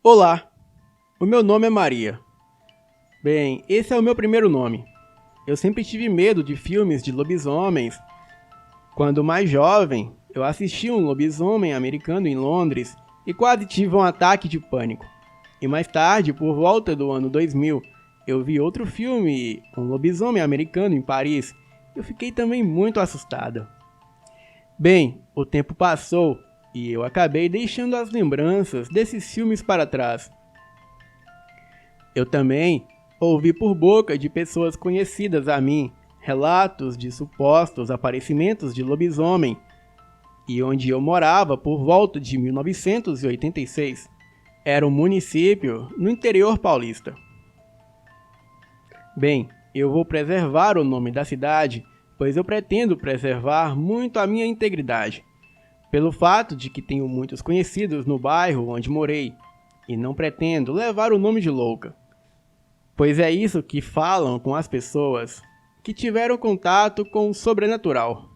Olá, o meu nome é Maria. Bem, esse é o meu primeiro nome. Eu sempre tive medo de filmes de lobisomens. Quando mais jovem, eu assisti um lobisomem americano em Londres e quase tive um ataque de pânico. E mais tarde, por volta do ano 2000, eu vi outro filme, um lobisomem americano em Paris, e eu fiquei também muito assustada. Bem, o tempo passou e eu acabei deixando as lembranças desses filmes para trás. Eu também ouvi por boca de pessoas conhecidas a mim relatos de supostos aparecimentos de lobisomem, e onde eu morava por volta de 1986 era um município no interior paulista. Bem, eu vou preservar o nome da cidade, pois eu pretendo preservar muito a minha integridade, pelo fato de que tenho muitos conhecidos no bairro onde morei, e não pretendo levar o nome de louca, pois é isso que falam com as pessoas que tiveram contato com o sobrenatural.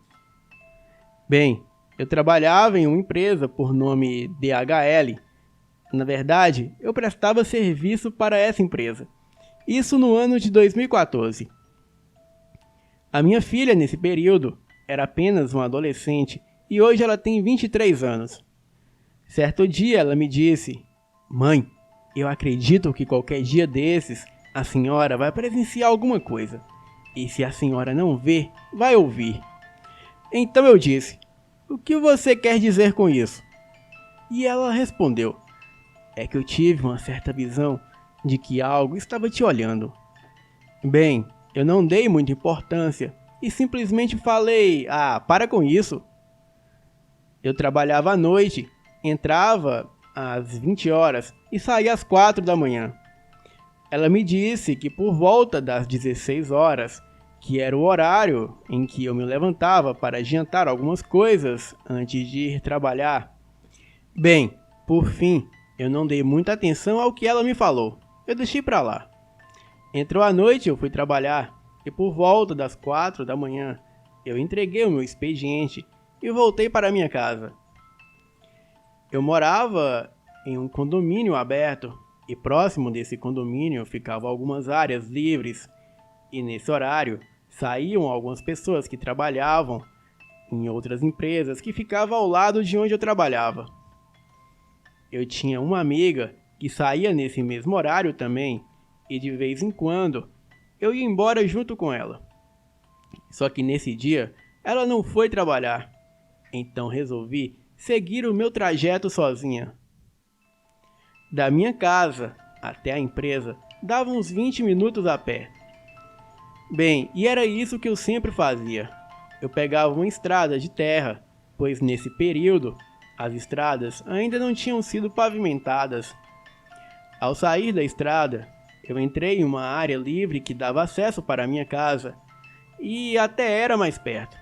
Bem, eu trabalhava em uma empresa por nome DHL. Na verdade, eu prestava serviço para essa empresa. Isso no ano de 2014. A minha filha, nesse período, era apenas uma adolescente e hoje ela tem 23 anos. Certo dia ela me disse: "Mãe, eu acredito que qualquer dia desses a senhora vai presenciar alguma coisa. E se a senhora não ver, vai ouvir." Então eu disse: "O que você quer dizer com isso?" E ela respondeu: "É que eu tive uma certa visão de que algo estava te olhando." Bem, eu não dei muita importância e simplesmente falei: para com isso." Eu trabalhava à noite, entrava às 20 horas e saía às 4 da manhã. Ela me disse que por volta das 16 horas, que era o horário em que eu me levantava para adiantar algumas coisas antes de ir trabalhar. Bem, por fim, eu não dei muita atenção ao que ela me falou. Eu deixei pra lá. Entrou a noite, eu fui trabalhar e por volta das 4 da manhã, eu entreguei o meu expediente e voltei para minha casa. Eu morava em um condomínio aberto e próximo desse condomínio ficavam algumas áreas livres, e nesse horário saíam algumas pessoas que trabalhavam em outras empresas que ficavam ao lado de onde eu trabalhava. Eu tinha uma amiga que saía nesse mesmo horário também, e de vez em quando eu ia embora junto com ela. Só que nesse dia ela não foi trabalhar, então resolvi seguir o meu trajeto sozinha. Da minha casa até a empresa dava uns 20 minutos a pé. Bem, e era isso que eu sempre fazia. Eu pegava uma estrada de terra, pois nesse período as estradas ainda não tinham sido pavimentadas. Ao sair da estrada, eu entrei em uma área livre que dava acesso para a minha casa, e até era mais perto.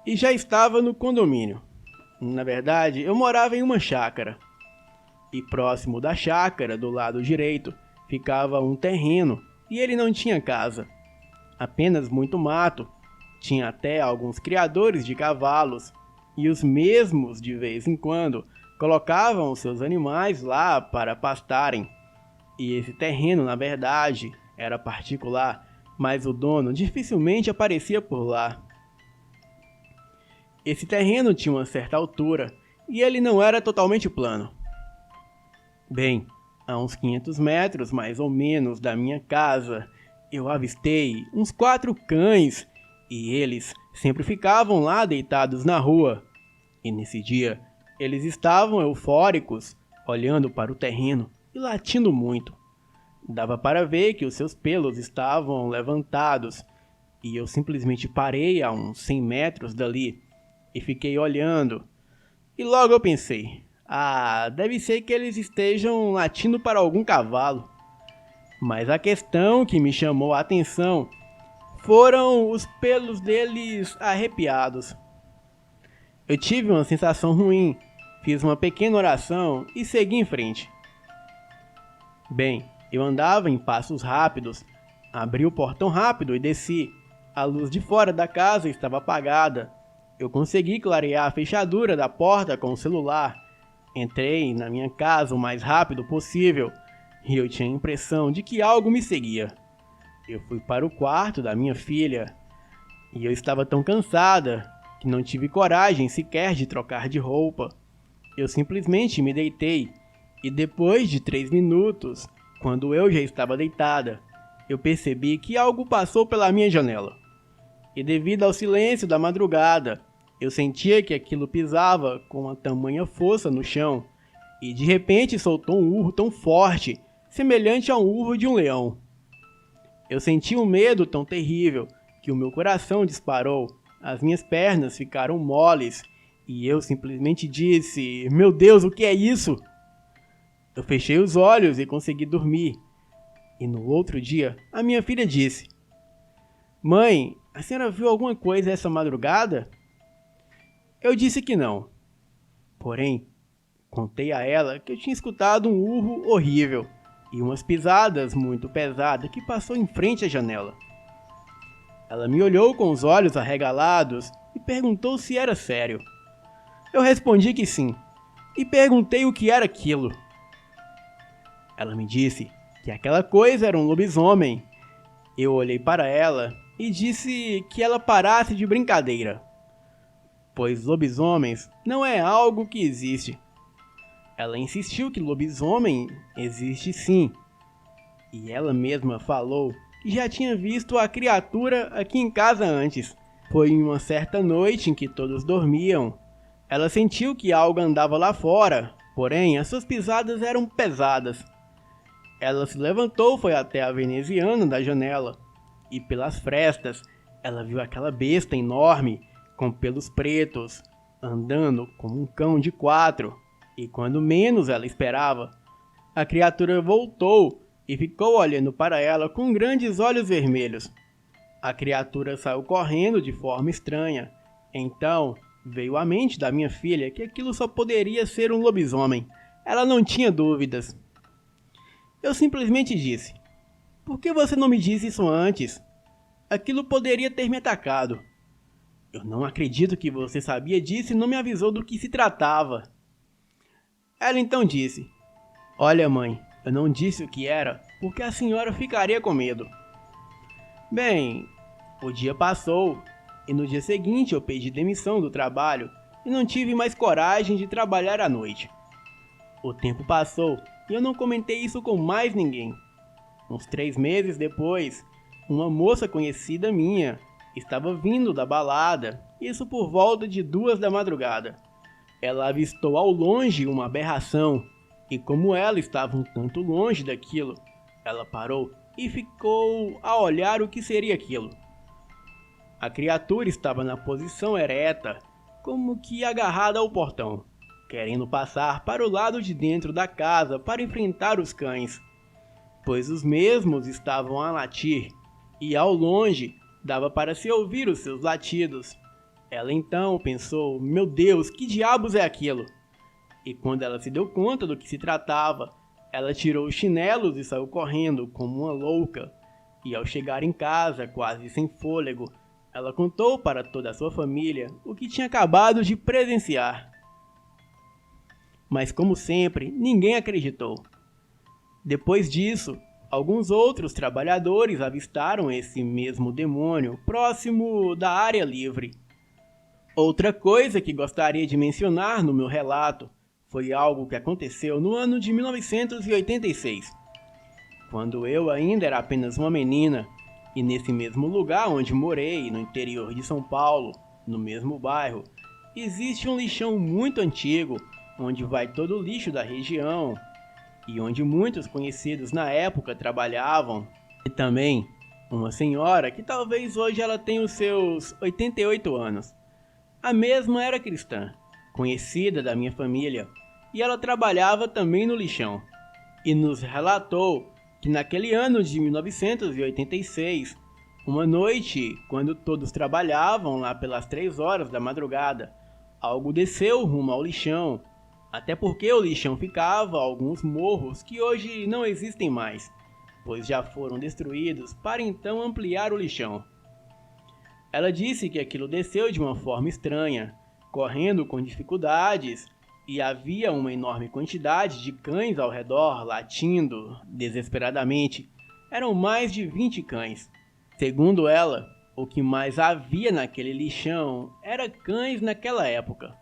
E já estava no condomínio. Na verdade, eu morava em uma chácara. E próximo da chácara, do lado direito, ficava um terreno, e ele não tinha casa. Apenas muito mato. Tinha até alguns criadores de cavalos, e os mesmos, de vez em quando, colocavam seus animais lá para pastarem. E esse terreno, na verdade, era particular, mas o dono dificilmente aparecia por lá. Esse terreno tinha uma certa altura, e ele não era totalmente plano. Bem, a uns 500 metros mais ou menos da minha casa, eu avistei uns 4 cães, e eles sempre ficavam lá deitados na rua. E nesse dia, eles estavam eufóricos, olhando para o terreno e latindo muito. Dava para ver que os seus pelos estavam levantados, e eu simplesmente parei a uns 100 metros dali e fiquei olhando. E logo eu pensei: deve ser que eles estejam latindo para algum cavalo. Mas a questão que me chamou a atenção foram os pelos deles arrepiados. Eu tive uma sensação ruim, fiz uma pequena oração e segui em frente. Bem, eu andava em passos rápidos, abri o portão rápido e desci. A luz de fora da casa estava apagada. Eu consegui clarear a fechadura da porta com o celular, Entrei na minha casa o mais rápido possível e eu tinha a impressão de que algo me seguia. Eu fui para o quarto da minha filha e eu estava tão cansada que não tive coragem sequer de trocar de roupa. Eu simplesmente me deitei e depois de 3 minutos, quando eu já estava deitada, eu percebi que algo passou pela minha janela. E devido ao silêncio da madrugada, eu sentia que aquilo pisava com uma tamanha força no chão e de repente soltou um urro tão forte, semelhante a um urro de um leão. Eu senti um medo tão terrível que o meu coração disparou, as minhas pernas ficaram moles e eu simplesmente disse: "Meu Deus, o que é isso?" Eu fechei os olhos e consegui dormir. E no outro dia, a minha filha disse: "Mãe, a senhora viu alguma coisa essa madrugada?" Eu disse que não. Porém, contei a ela que eu tinha escutado um urro horrível e umas pisadas muito pesadas que passou em frente à janela. Ela me olhou com os olhos arregalados e perguntou se era sério. Eu respondi que sim, e perguntei o que era aquilo. Ela me disse que aquela coisa era um lobisomem. Eu olhei para ela e disse que ela parasse de brincadeira, pois lobisomens não é algo que existe. Ela insistiu que lobisomem existe sim, e ela mesma falou que já tinha visto a criatura aqui em casa antes. Foi em uma certa noite em que todos dormiam. Ela sentiu que algo andava lá fora, porém as suas pisadas eram pesadas. Ela se levantou, foi até a veneziana da janela, e pelas frestas ela viu aquela besta enorme, com pelos pretos, andando como um cão de 4, e quando menos ela esperava, a criatura voltou e ficou olhando para ela com grandes olhos vermelhos. A criatura saiu correndo de forma estranha. Então, veio à mente da minha filha que aquilo só poderia ser um lobisomem. Ela não tinha dúvidas. Eu simplesmente disse: "Por que você não me disse isso antes? Aquilo poderia ter me atacado." "Eu não acredito que você sabia disso e não me avisou do que se tratava." Ela então disse: "Olha, mãe, eu não disse o que era, porque a senhora ficaria com medo." Bem, o dia passou, e no dia seguinte eu pedi demissão do trabalho e não tive mais coragem de trabalhar à noite. O tempo passou e eu não comentei isso com mais ninguém. Uns 3 meses depois, uma moça conhecida minha estava vindo da balada, isso por volta de 2 da madrugada. Ela avistou ao longe uma aberração, e como ela estava um tanto longe daquilo, ela parou e ficou a olhar o que seria aquilo. A criatura estava na posição ereta, como que agarrada ao portão, querendo passar para o lado de dentro da casa para enfrentar os cães, pois os mesmos estavam a latir, e ao longe dava para se ouvir os seus latidos. Ela então pensou: "Meu Deus, que diabos é aquilo?" E quando ela se deu conta do que se tratava, ela tirou os chinelos e saiu correndo como uma louca. E ao chegar em casa, quase sem fôlego, ela contou para toda a sua família o que tinha acabado de presenciar. Mas como sempre, ninguém acreditou. Depois disso, alguns outros trabalhadores avistaram esse mesmo demônio próximo da área livre. Outra coisa que gostaria de mencionar no meu relato foi algo que aconteceu no ano de 1986, quando eu ainda era apenas uma menina, e nesse mesmo lugar onde morei, no interior de São Paulo, no mesmo bairro, existe um lixão muito antigo, onde vai todo o lixo da região, e onde muitos conhecidos na época trabalhavam, e também uma senhora que talvez hoje ela tenha os seus 88 anos. A mesma era cristã, conhecida da minha família, e ela trabalhava também no lixão, e nos relatou que naquele ano de 1986, uma noite, quando todos trabalhavam lá pelas 3 horas da madrugada, algo desceu rumo ao lixão, até porque o lixão ficava a alguns morros que hoje não existem mais, pois já foram destruídos para então ampliar o lixão. Ela disse que aquilo desceu de uma forma estranha, correndo com dificuldades, e havia uma enorme quantidade de cães ao redor latindo desesperadamente. Eram mais de 20 cães. Segundo ela, o que mais havia naquele lixão era cães naquela época.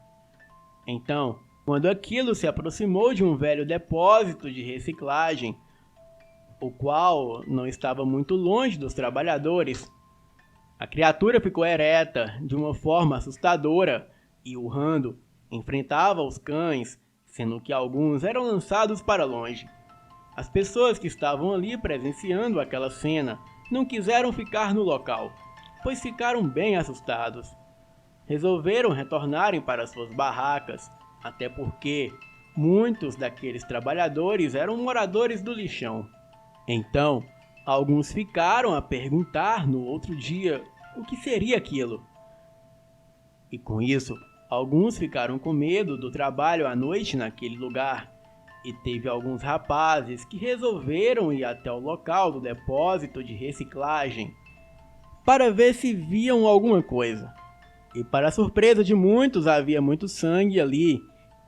Então, quando aquilo se aproximou de um velho depósito de reciclagem, o qual não estava muito longe dos trabalhadores, a criatura ficou ereta de uma forma assustadora e, urrando, enfrentava os cães, sendo que alguns eram lançados para longe. As pessoas que estavam ali presenciando aquela cena não quiseram ficar no local, pois ficaram bem assustados. Resolveram retornarem para suas barracas, até porque muitos daqueles trabalhadores eram moradores do lixão. Então, alguns ficaram a perguntar no outro dia o que seria aquilo. E com isso, alguns ficaram com medo do trabalho à noite naquele lugar, e teve alguns rapazes que resolveram ir até o local do depósito de reciclagem para ver se viam alguma coisa. E para a surpresa de muitos, havia muito sangue ali,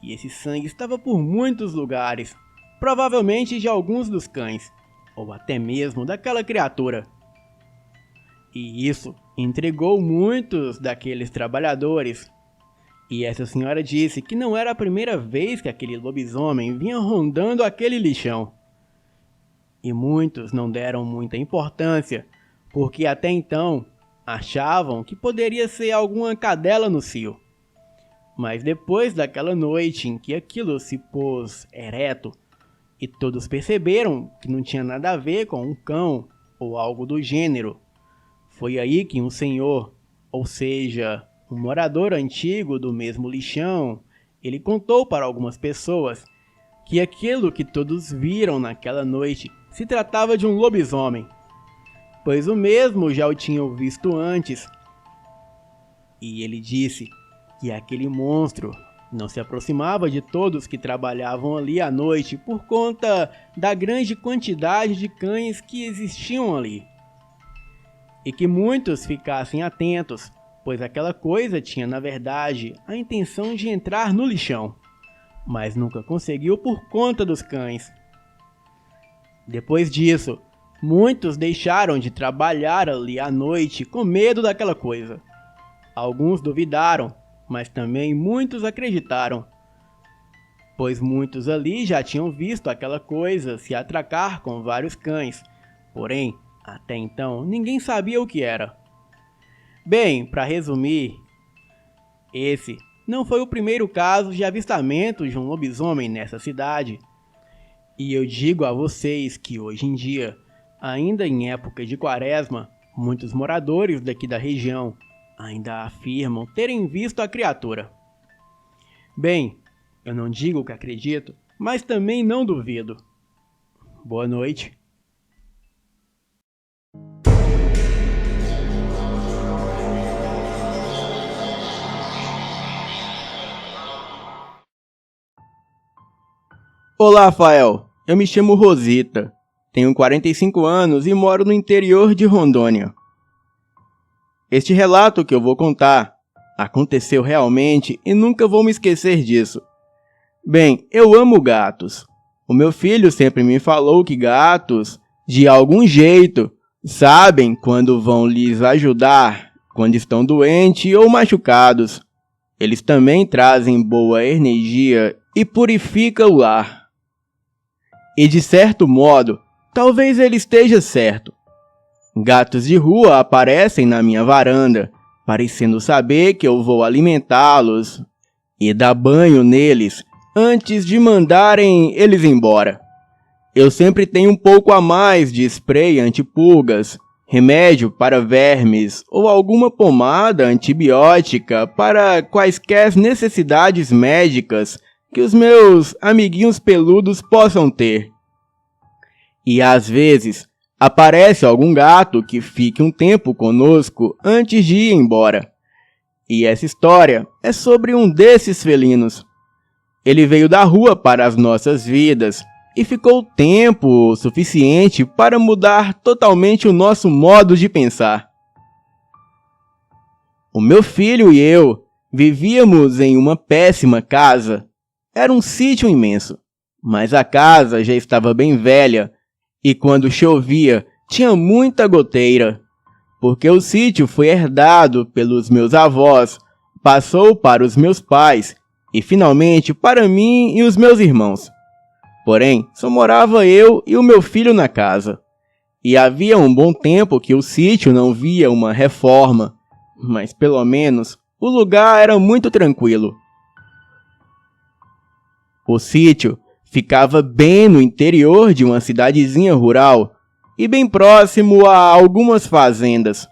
e esse sangue estava por muitos lugares, provavelmente de alguns dos cães, ou até mesmo daquela criatura. E isso intrigou muitos daqueles trabalhadores. E essa senhora disse que não era a primeira vez que aquele lobisomem vinha rondando aquele lixão. E muitos não deram muita importância, porque até então achavam que poderia ser alguma cadela no cio. Mas depois daquela noite em que aquilo se pôs ereto, e todos perceberam que não tinha nada a ver com um cão ou algo do gênero, foi aí que um senhor, ou seja, um morador antigo do mesmo lixão, ele contou para algumas pessoas que aquilo que todos viram naquela noite se tratava de um lobisomem, pois o mesmo já o tinham visto antes. E ele disse que aquele monstro não se aproximava de todos que trabalhavam ali à noite por conta da grande quantidade de cães que existiam ali. E que muitos ficassem atentos, pois aquela coisa tinha na verdade a intenção de entrar no lixão, mas nunca conseguiu por conta dos cães. Depois disso, muitos deixaram de trabalhar ali à noite com medo daquela coisa. Alguns duvidaram, mas também muitos acreditaram, pois muitos ali já tinham visto aquela coisa se atracar com vários cães, porém, até então, ninguém sabia o que era. Bem, para resumir, esse não foi o primeiro caso de avistamento de um lobisomem nessa cidade. E eu digo a vocês que hoje em dia, ainda em época de quaresma, muitos moradores daqui da região ainda afirmam terem visto a criatura. Bem, eu não digo que acredito, mas também não duvido. Boa noite. Olá, Rafael. Eu me chamo Rosita. Tenho 45 anos e moro no interior de Rondônia. Este relato que eu vou contar aconteceu realmente e nunca vou me esquecer disso. Bem, eu amo gatos. O meu filho sempre me falou que gatos, de algum jeito, sabem quando vão lhes ajudar quando estão doentes ou machucados. Eles também trazem boa energia e purificam o lar. E de certo modo, talvez ele esteja certo. Gatos de rua aparecem na minha varanda, parecendo saber que eu vou alimentá-los e dar banho neles antes de mandarem eles embora. Eu sempre tenho um pouco a mais de spray antipulgas, remédio para vermes ou alguma pomada antibiótica para quaisquer necessidades médicas que os meus amiguinhos peludos possam ter. E às vezes aparece algum gato que fique um tempo conosco antes de ir embora. E essa história é sobre um desses felinos. Ele veio da rua para as nossas vidas e ficou tempo suficiente para mudar totalmente o nosso modo de pensar. O meu filho e eu vivíamos em uma péssima casa, era um sítio imenso, mas a casa já estava bem velha e quando chovia tinha muita goteira, porque o sítio foi herdado pelos meus avós, passou para os meus pais e finalmente para mim e os meus irmãos. Porém, só morava eu e o meu filho na casa. E havia um bom tempo que o sítio não via uma reforma, mas pelo menos o lugar era muito tranquilo. O sítio ficava bem no interior de uma cidadezinha rural e bem próximo a algumas fazendas.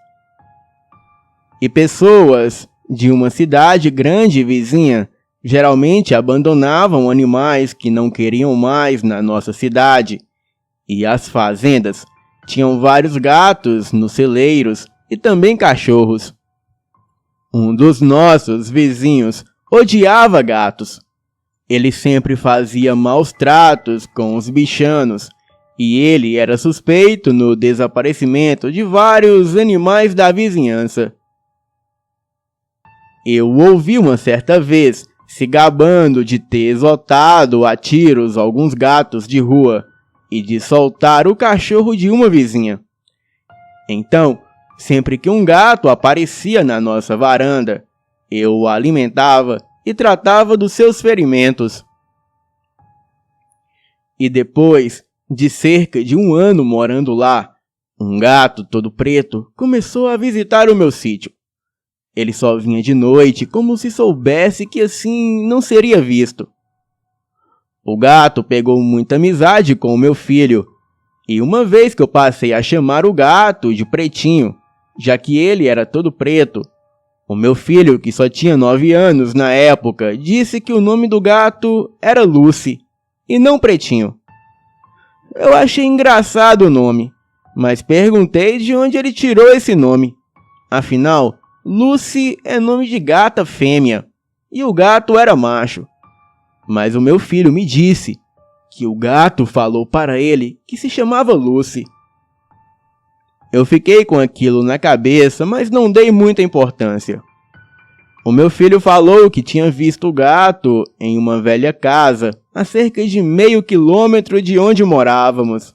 E pessoas de uma cidade grande vizinha geralmente abandonavam animais que não queriam mais na nossa cidade, e as fazendas tinham vários gatos nos celeiros e também cachorros. Um dos nossos vizinhos odiava gatos. Ele sempre fazia maus tratos com os bichanos, e ele era suspeito no desaparecimento de vários animais da vizinhança. Eu o ouvi uma certa vez se gabando de ter exotado a tiros alguns gatos de rua e de soltar o cachorro de uma vizinha. Então, sempre que um gato aparecia na nossa varanda, eu o alimentava e tratava dos seus ferimentos. E depois de cerca de 1 ano morando lá, um gato todo preto começou a visitar o meu sítio. Ele só vinha de noite, como se soubesse que assim não seria visto. O gato pegou muita amizade com o meu filho, e uma vez que eu passei a chamar o gato de Pretinho, já que ele era todo preto, o meu filho, que só tinha 9 anos na época, disse que o nome do gato era Lucy, e não Pretinho. Eu achei engraçado o nome, mas perguntei de onde ele tirou esse nome. Afinal, Lucy é nome de gata fêmea, e o gato era macho. Mas o meu filho me disse que o gato falou para ele que se chamava Lucy. Eu fiquei com aquilo na cabeça, mas não dei muita importância. O meu filho falou que tinha visto o gato em uma velha casa, a cerca de meio quilômetro de onde morávamos.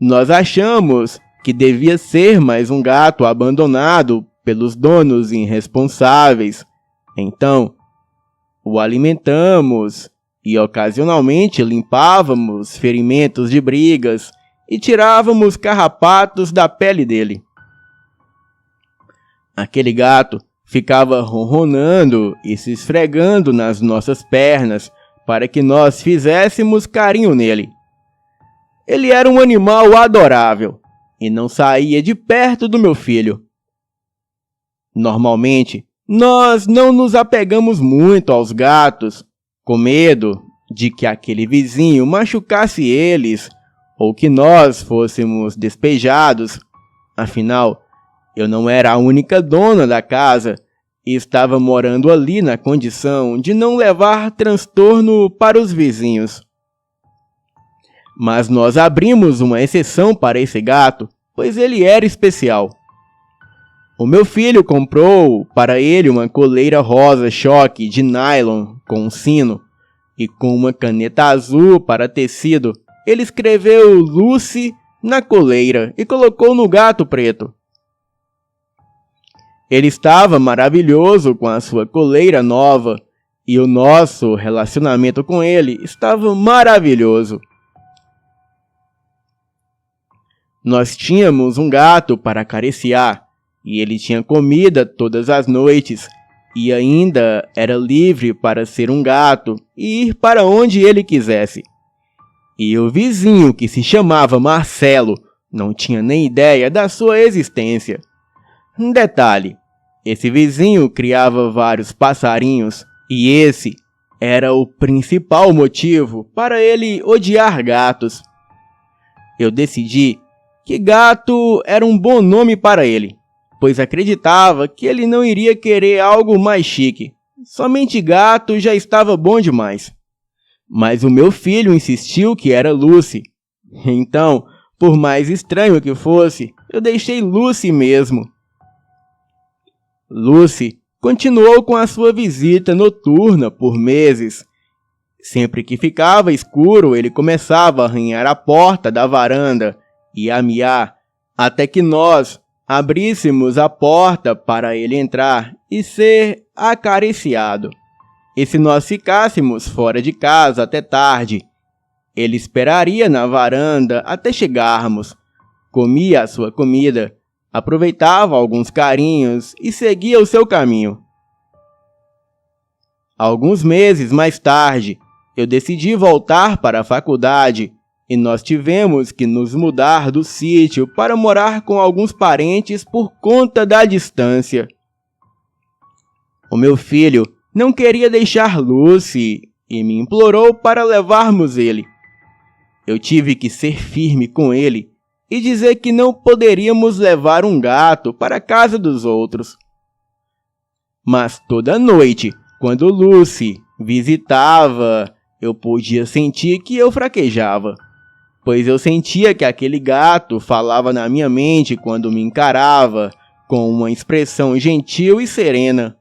Nós achamos que devia ser mais um gato abandonado pelos donos irresponsáveis. Então, o alimentamos e ocasionalmente limpávamos ferimentos de brigas e tirávamos carrapatos da pele dele. Aquele gato ficava ronronando e se esfregando nas nossas pernas para que nós fizéssemos carinho nele. Ele era um animal adorável e não saía de perto do meu filho. Normalmente, nós não nos apegamos muito aos gatos, com medo de que aquele vizinho machucasse eles ou que nós fôssemos despejados. Afinal, eu não era a única dona da casa e estava morando ali na condição de não levar transtorno para os vizinhos. Mas nós abrimos uma exceção para esse gato, pois ele era especial. O meu filho comprou para ele uma coleira rosa choque de nylon com um sino, e com uma caneta azul para tecido, ele escreveu Lucy na coleira e colocou no gato preto. Ele estava maravilhoso com a sua coleira nova, e o nosso relacionamento com ele estava maravilhoso. Nós tínhamos um gato para acariciar, e ele tinha comida todas as noites, e ainda era livre para ser um gato e ir para onde ele quisesse. E o vizinho, que se chamava Marcelo, não tinha nem ideia da sua existência. Um detalhe, esse vizinho criava vários passarinhos, e esse era o principal motivo para ele odiar gatos. Eu decidi que gato era um bom nome para ele, pois acreditava que ele não iria querer algo mais chique. Somente gato já estava bom demais. Mas o meu filho insistiu que era Lucy. Então, por mais estranho que fosse, eu deixei Lucy mesmo. Lucy continuou com a sua visita noturna por meses, Sempre que ficava escuro, ele começava a arranhar a porta da varanda e a miar, até que nós abríssemos a porta para ele entrar e ser acariciado. E se nós ficássemos fora de casa até tarde, ele esperaria na varanda até chegarmos, comia a sua comida, aproveitava alguns carinhos e seguia o seu caminho. Alguns meses mais tarde, eu decidi voltar para a faculdade e nós tivemos que nos mudar do sítio para morar com alguns parentes por conta da distância. O meu filho não queria deixar Lucy e me implorou para levarmos ele. Eu tive que ser firme com ele e dizer que não poderíamos levar um gato para a casa dos outros. Mas toda noite, quando Lucy visitava, eu podia sentir que eu fraquejava, pois eu sentia que aquele gato falava na minha mente quando me encarava com uma expressão gentil e serena.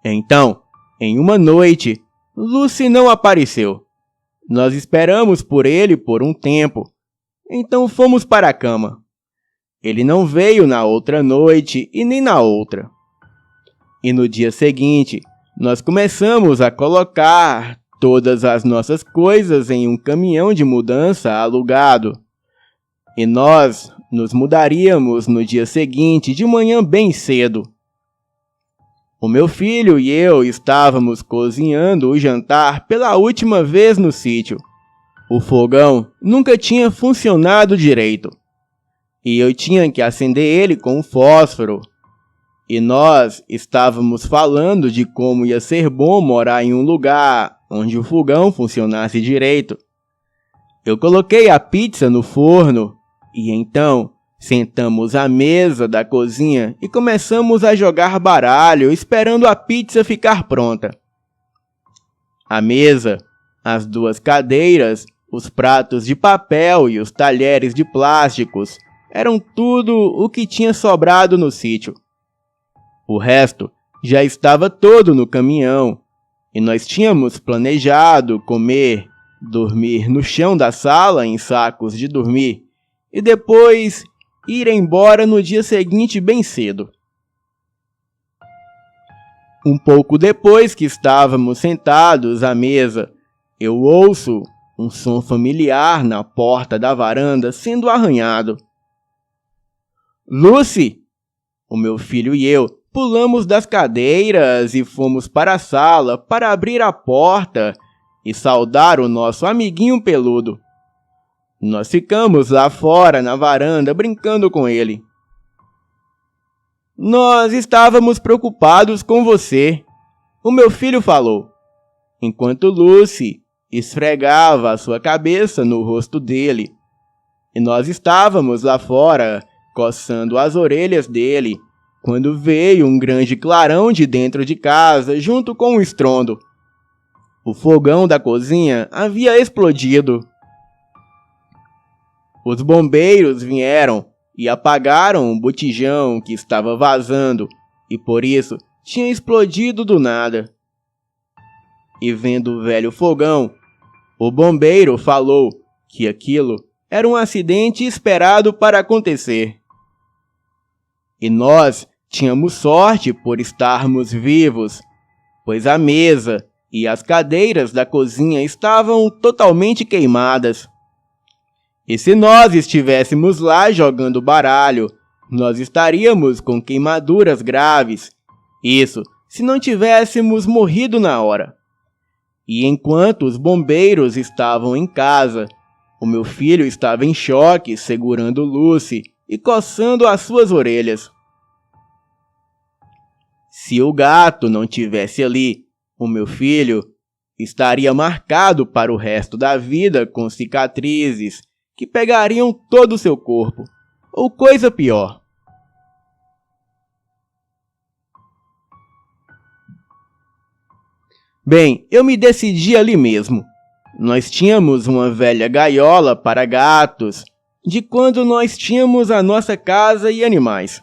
Então, em uma noite, Lucy não apareceu. Nós esperamos por ele por um tempo, então fomos para a cama. Ele não veio na outra noite e nem na outra. E no dia seguinte, nós começamos a colocar todas as nossas coisas em um caminhão de mudança alugado. E nós nos mudaríamos no dia seguinte de manhã bem cedo. O meu filho e eu estávamos cozinhando o jantar pela última vez no sítio. O fogão nunca tinha funcionado direito. E eu tinha que acender ele com um fósforo. E nós estávamos falando de como ia ser bom morar em um lugar onde o fogão funcionasse direito. Eu coloquei a pizza no forno e então sentamos à mesa da cozinha e começamos a jogar baralho esperando a pizza ficar pronta. A mesa, as duas cadeiras, os pratos de papel e os talheres de plásticos eram tudo o que tinha sobrado no sítio. O resto já estava todo no caminhão e nós tínhamos planejado comer, dormir no chão da sala em sacos de dormir e depois ir embora no dia seguinte bem cedo. Um pouco depois que estávamos sentados à mesa, eu ouço um som familiar na porta da varanda sendo arranhado. Lucy! O meu filho e eu pulamos das cadeiras e fomos para a sala para abrir a porta e saudar o nosso amiguinho peludo. Nós ficamos lá fora na varanda brincando com ele. Nós estávamos preocupados com você, o meu filho falou, enquanto Lucy esfregava a sua cabeça no rosto dele. E nós estávamos lá fora, coçando as orelhas dele, quando veio um grande clarão de dentro de casa junto com um estrondo. O fogão da cozinha havia explodido. Os bombeiros vieram e apagaram um botijão que estava vazando e por isso tinha explodido do nada. E vendo o velho fogão, o bombeiro falou que aquilo era um acidente esperado para acontecer. E nós tínhamos sorte por estarmos vivos, pois a mesa e as cadeiras da cozinha estavam totalmente queimadas. E se nós estivéssemos lá jogando baralho, nós estaríamos com queimaduras graves. Isso se não tivéssemos morrido na hora. E enquanto os bombeiros estavam em casa, o meu filho estava em choque segurando Lucy e coçando as suas orelhas. Se o gato não tivesse ali, o meu filho estaria marcado para o resto da vida com cicatrizes que pegariam todo o seu corpo, ou coisa pior. Bem, eu me decidi ali mesmo. Nós tínhamos uma velha gaiola para gatos, de quando nós tínhamos a nossa casa e animais.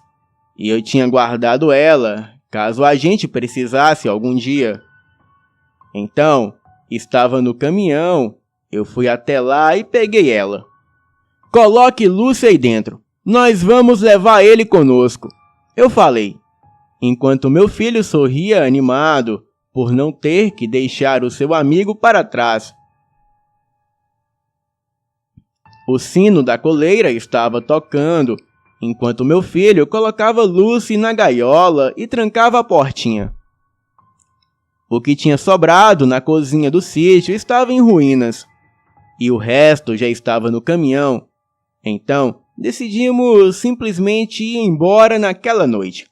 E eu tinha guardado ela, caso a gente precisasse algum dia. Então, estava no caminhão, eu fui até lá e peguei ela. Coloque Lucy aí dentro, nós vamos levar ele conosco, eu falei, enquanto meu filho sorria animado por não ter que deixar o seu amigo para trás. O sino da coleira estava tocando, enquanto meu filho colocava Lucy na gaiola e trancava a portinha. O que tinha sobrado na cozinha do sítio estava em ruínas, e o resto já estava no caminhão. Então, decidimos simplesmente ir embora naquela noite.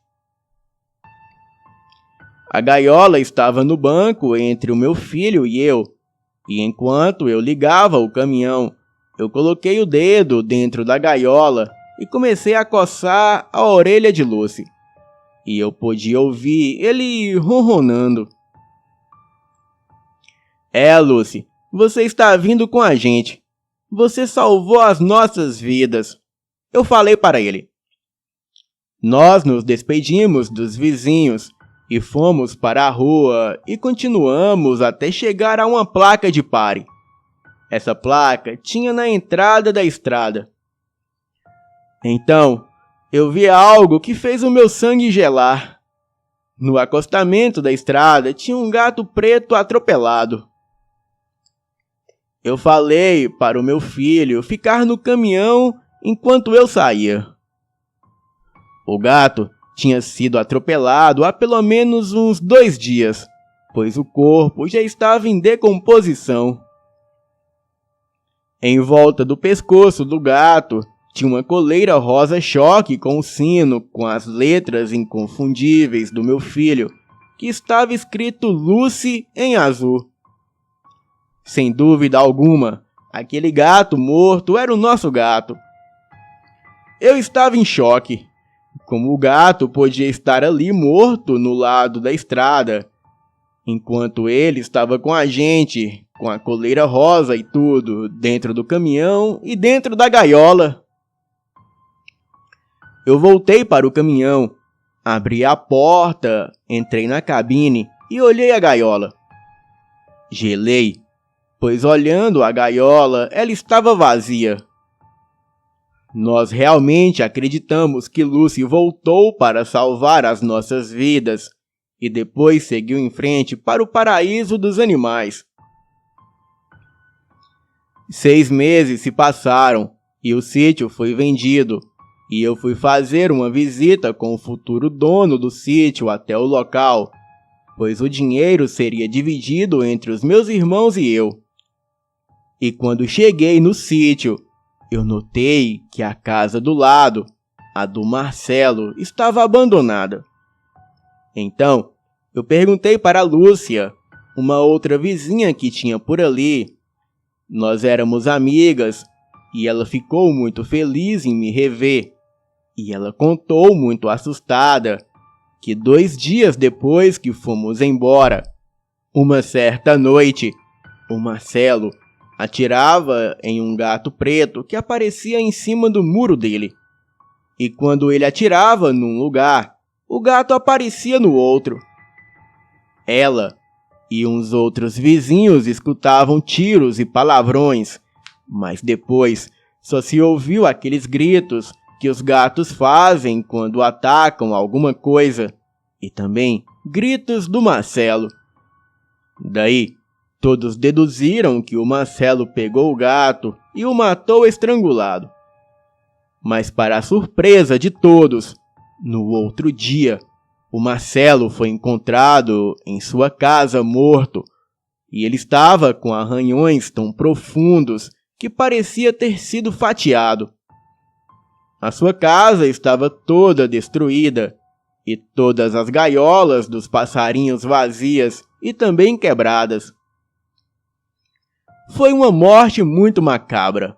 A gaiola estava no banco entre o meu filho e eu, e enquanto eu ligava o caminhão, eu coloquei o dedo dentro da gaiola e comecei a coçar a orelha de Lucy. E eu podia ouvir ele ronronando. Lucy, você está vindo com a gente. Você salvou as nossas vidas. Eu falei para ele. Nós nos despedimos dos vizinhos e fomos para a rua e continuamos até chegar a uma placa de pare. Essa placa tinha na entrada da estrada. Então, eu vi algo que fez o meu sangue gelar. No acostamento da estrada tinha um gato preto atropelado. Eu falei para o meu filho ficar no caminhão enquanto eu saía. O gato tinha sido atropelado há pelo menos uns 2 dias, pois o corpo já estava em decomposição. Em volta do pescoço do gato tinha uma coleira rosa-choque com o sino com as letras inconfundíveis do meu filho, que estava escrito Lucy em azul. Sem dúvida alguma, aquele gato morto era o nosso gato. Eu estava em choque. Como o gato podia estar ali morto no lado da estrada, enquanto ele estava com a gente, com a coleira rosa e tudo, dentro do caminhão e dentro da gaiola. Eu voltei para o caminhão, abri a porta, entrei na cabine e olhei a gaiola. Gelei, pois olhando a gaiola, ela estava vazia. Nós realmente acreditamos que Lucy voltou para salvar as nossas vidas e depois seguiu em frente para o paraíso dos animais. 6 meses se passaram e o sítio foi vendido, e eu fui fazer uma visita com o futuro dono do sítio até o local, pois o dinheiro seria dividido entre os meus irmãos e eu. E quando cheguei no sítio, eu notei que a casa do lado, a do Marcelo, estava abandonada. Então, eu perguntei para a Lúcia, uma outra vizinha que tinha por ali. Nós éramos amigas e ela ficou muito feliz em me rever. E ela contou muito assustada que 2 dias depois que fomos embora, uma certa noite, o Marcelo atirava em um gato preto que aparecia em cima do muro dele. E quando ele atirava num lugar, o gato aparecia no outro. Ela e uns outros vizinhos escutavam tiros e palavrões, mas depois só se ouviu aqueles gritos que os gatos fazem quando atacam alguma coisa, e também gritos do Marcelo. Daí, todos deduziram que o Marcelo pegou o gato e o matou estrangulado. Mas para a surpresa de todos, no outro dia, o Marcelo foi encontrado em sua casa morto, e ele estava com arranhões tão profundos que parecia ter sido fatiado. A sua casa estava toda destruída, e todas as gaiolas dos passarinhos vazias e também quebradas. Foi uma morte muito macabra,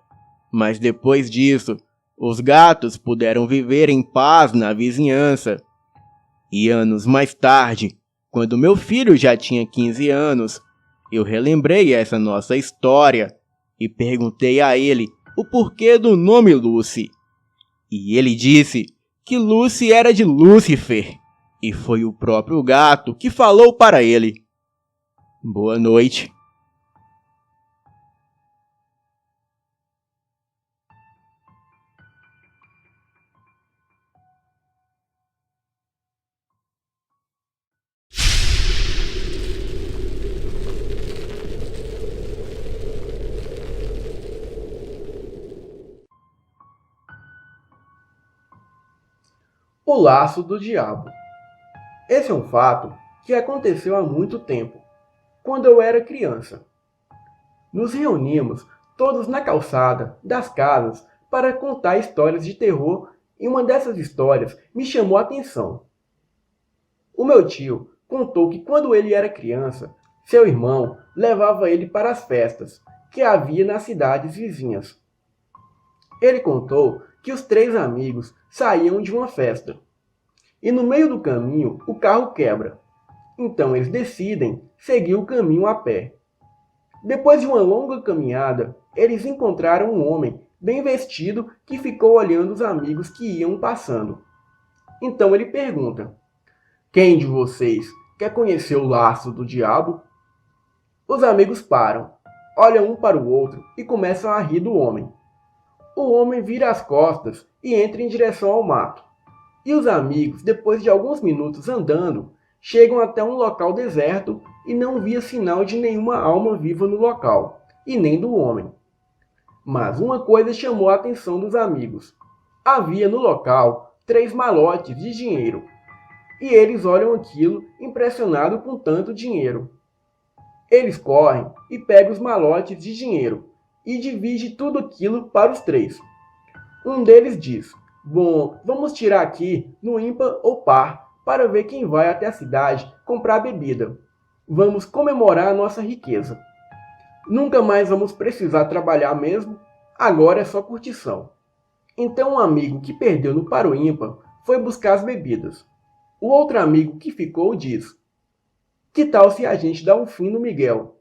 mas depois disso, os gatos puderam viver em paz na vizinhança. E anos mais tarde, quando meu filho já tinha 15 anos, eu relembrei essa nossa história e perguntei a ele o porquê do nome Lucy. E ele disse que Lucy era de Lúcifer, e foi o próprio gato que falou para ele. Boa noite. O laço do diabo. Esse é um fato que aconteceu há muito tempo, quando eu era criança. Nos reunimos todos na calçada das casas para contar histórias de terror e uma dessas histórias me chamou a atenção. O meu tio contou que quando ele era criança, seu irmão levava ele para as festas que havia nas cidades vizinhas. Ele contou que os três amigos saíam de uma festa. E no meio do caminho, o carro quebra. Então eles decidem seguir o caminho a pé. Depois de uma longa caminhada, eles encontraram um homem bem vestido que ficou olhando os amigos que iam passando. Então ele pergunta: "Quem de vocês quer conhecer o laço do diabo?" Os amigos param, olham um para o outro e começam a rir do homem. O homem vira as costas e entra em direção ao mato. E os amigos, depois de alguns minutos andando, chegam até um local deserto e não via sinal de nenhuma alma viva no local, e nem do homem. Mas uma coisa chamou a atenção dos amigos. Havia no local 3 malotes de dinheiro. E eles olham aquilo impressionados com tanto dinheiro. Eles correm e pegam os malotes de dinheiro e dividem tudo aquilo para os 3. Um deles diz: "Bom, vamos tirar aqui no ímpar ou par para ver quem vai até a cidade comprar bebida. Vamos comemorar a nossa riqueza. Nunca mais vamos precisar trabalhar mesmo, agora é só curtição." Então um amigo que perdeu no par ou ímpar foi buscar as bebidas. O outro amigo que ficou diz: "Que tal se a gente dá um fim no Miguel?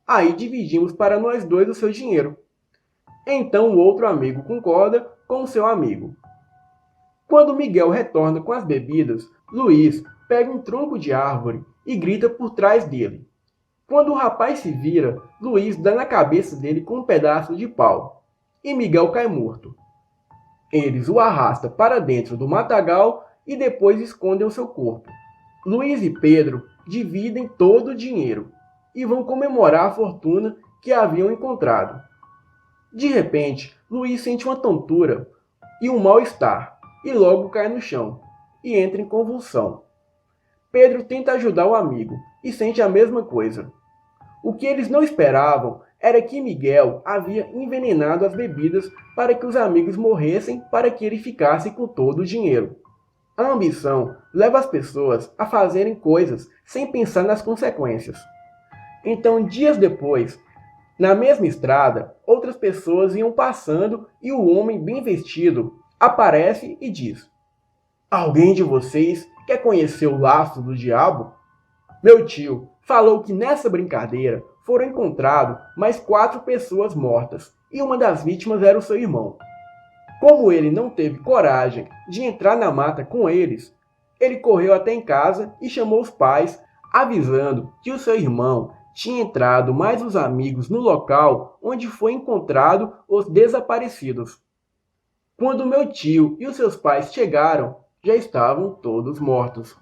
Aí dividimos para nós dois o seu dinheiro." Então o outro amigo concorda com o seu amigo. Quando Miguel retorna com as bebidas, Luiz pega um tronco de árvore e grita por trás dele. Quando o rapaz se vira, Luiz dá na cabeça dele com um pedaço de pau, e Miguel cai morto. Eles o arrastam para dentro do matagal e depois escondem o seu corpo. Luiz e Pedro dividem todo o dinheiro e vão comemorar a fortuna que haviam encontrado. De repente, Luiz sente uma tontura e um mal-estar, e logo cai no chão, e entra em convulsão. Pedro tenta ajudar o amigo, e sente a mesma coisa. O que eles não esperavam era que Miguel havia envenenado as bebidas para que os amigos morressem para que ele ficasse com todo o dinheiro. A ambição leva as pessoas a fazerem coisas sem pensar nas consequências. Então, dias depois, na mesma estrada, outras pessoas iam passando e o homem bem vestido aparece e diz: "Alguém de vocês quer conhecer o laço do diabo?" Meu tio falou que nessa brincadeira foram encontrados mais 4 pessoas mortas e uma das vítimas era o seu irmão. Como ele não teve coragem de entrar na mata com eles, ele correu até em casa e chamou os pais, avisando que o seu irmão tinha entrado mais os amigos no local onde foi encontrado os desaparecidos. Quando meu tio e os seus pais chegaram, já estavam todos mortos.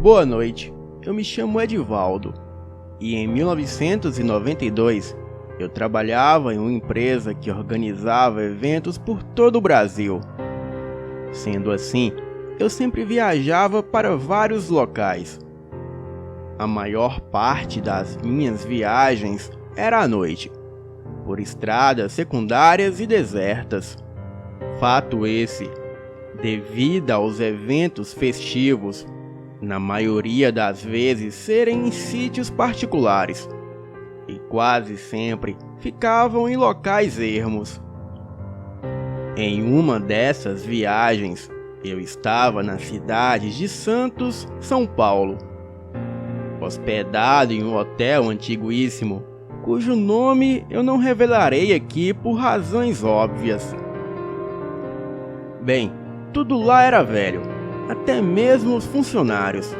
Boa noite, eu me chamo Edivaldo e em 1992 eu trabalhava em uma empresa que organizava eventos por todo o Brasil. Sendo assim, eu sempre viajava para vários locais. A maior parte das minhas viagens era à noite, por estradas secundárias e desertas. Fato esse, devido aos eventos festivos, na maioria das vezes serem em sítios particulares, e quase sempre ficavam em locais ermos. Em uma dessas viagens, eu estava na cidade de Santos, São Paulo, hospedado em um hotel antiguíssimo, cujo nome eu não revelarei aqui por razões óbvias. Bem, tudo lá era velho, até mesmo os funcionários.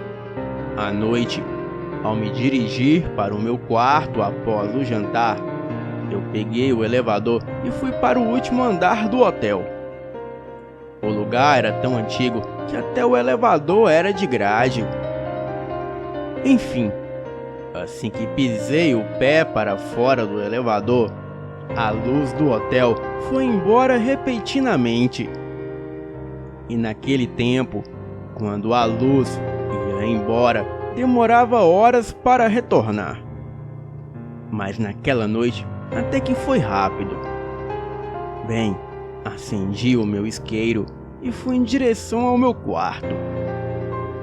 À noite, ao me dirigir para o meu quarto após o jantar, eu peguei o elevador e fui para o último andar do hotel. O lugar era tão antigo que até o elevador era de grade. Enfim, assim que pisei o pé para fora do elevador, a luz do hotel foi embora repentinamente. E naquele tempo, quando a luz ia embora, demorava horas para retornar. Mas naquela noite, até que foi rápido. Bem, acendi o meu isqueiro e fui em direção ao meu quarto.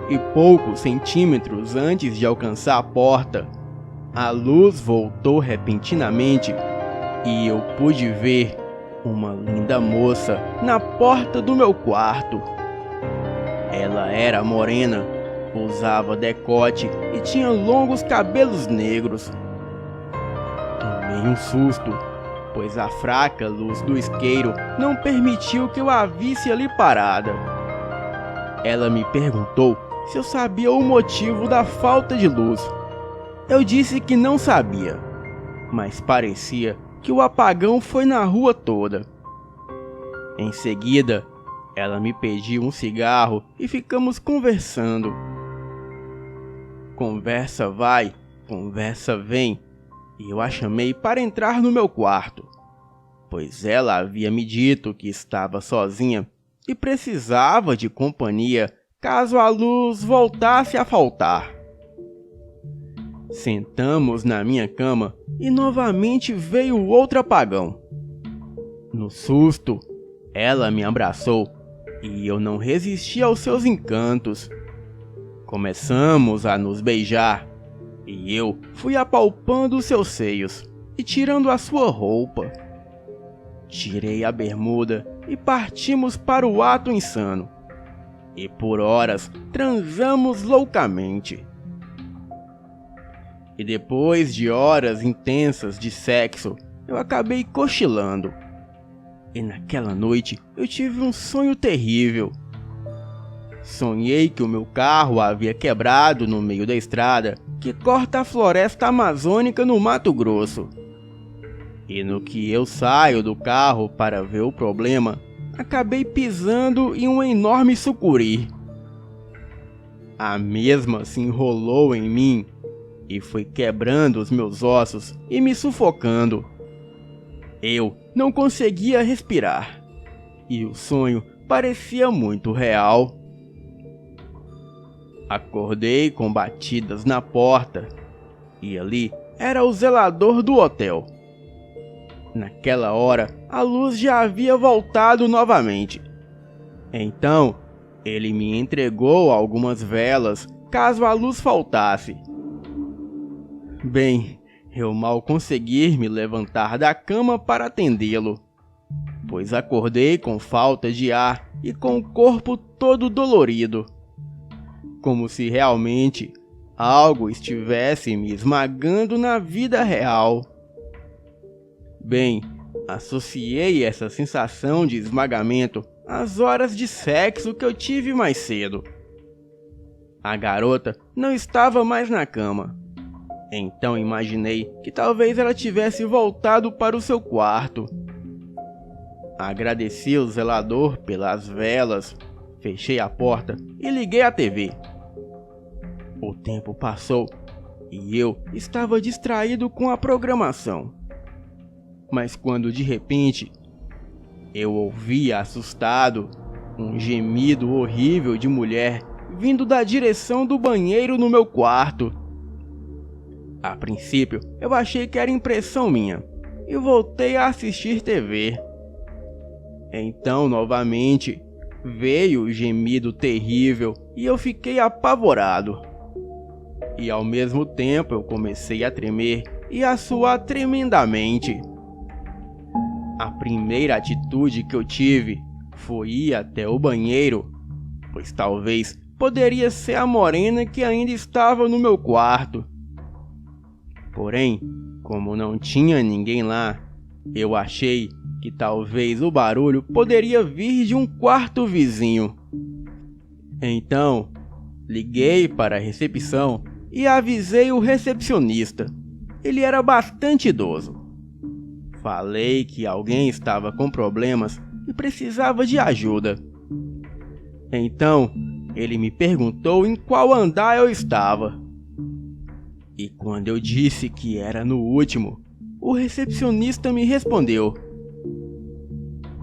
E poucos centímetros antes de alcançar a porta, a luz voltou repentinamente e eu pude ver uma linda moça na porta do meu quarto. Ela era morena, usava decote e tinha longos cabelos negros. Tomei um susto, pois a fraca luz do isqueiro não permitiu que eu a visse ali parada. Ela me perguntou se eu sabia o motivo da falta de luz. Eu disse que não sabia, mas parecia que o apagão foi na rua toda. Em seguida, ela me pediu um cigarro e ficamos conversando. Conversa vai, conversa vem, e eu a chamei para entrar no meu quarto, pois ela havia me dito que estava sozinha e precisava de companhia caso a luz voltasse a faltar. Sentamos na minha cama e novamente veio outro apagão. No susto, ela me abraçou e eu não resisti aos seus encantos. Começamos a nos beijar e eu fui apalpando seus seios e tirando a sua roupa. Tirei a bermuda e partimos para o ato insano. E por horas transamos loucamente. E depois de horas intensas de sexo, eu acabei cochilando. E naquela noite eu tive um sonho terrível. Sonhei que o meu carro havia quebrado no meio da estrada que corta a floresta amazônica no Mato Grosso. E no que eu saio do carro para ver o problema, acabei pisando em um enorme sucuri. A mesma se enrolou em mim e foi quebrando os meus ossos e me sufocando. Eu não conseguia respirar e o sonho parecia muito real. Acordei com batidas na porta e ali era o zelador do hotel. Naquela hora, a luz já havia voltado novamente. Então, ele me entregou algumas velas caso a luz faltasse. Bem, eu mal consegui me levantar da cama para atendê-lo, pois acordei com falta de ar e com o corpo todo dolorido, como se realmente algo estivesse me esmagando na vida real. Bem, associei essa sensação de esmagamento às horas de sexo que eu tive mais cedo. A garota não estava mais na cama, então imaginei que talvez ela tivesse voltado para o seu quarto. Agradeci ao zelador pelas velas, fechei a porta e liguei a TV. O tempo passou e eu estava distraído com a programação. Mas quando de repente eu ouvi assustado um gemido horrível de mulher vindo da direção do banheiro no meu quarto. A princípio eu achei que era impressão minha e voltei a assistir TV. Então novamente veio o gemido terrível e eu fiquei apavorado. E ao mesmo tempo eu comecei a tremer e a suar tremendamente. A primeira atitude que eu tive foi ir até o banheiro, pois talvez poderia ser a morena que ainda estava no meu quarto. Porém, como não tinha ninguém lá, eu achei que talvez o barulho poderia vir de um quarto vizinho. Então, liguei para a recepção e avisei o recepcionista. Ele era bastante idoso. Falei que alguém estava com problemas e precisava de ajuda. Então, ele me perguntou em qual andar eu estava. E quando eu disse que era no último, o recepcionista me respondeu: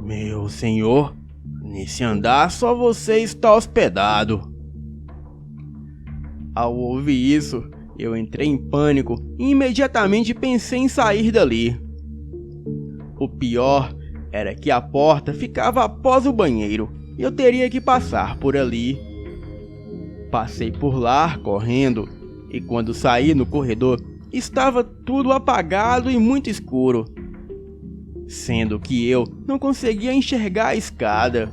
"Meu senhor, nesse andar só você está hospedado." Ao ouvir isso, eu entrei em pânico e imediatamente pensei em sair dali. O pior era que a porta ficava após o banheiro e eu teria que passar por ali. Passei por lá correndo e quando saí no corredor estava tudo apagado e muito escuro, sendo que eu não conseguia enxergar a escada.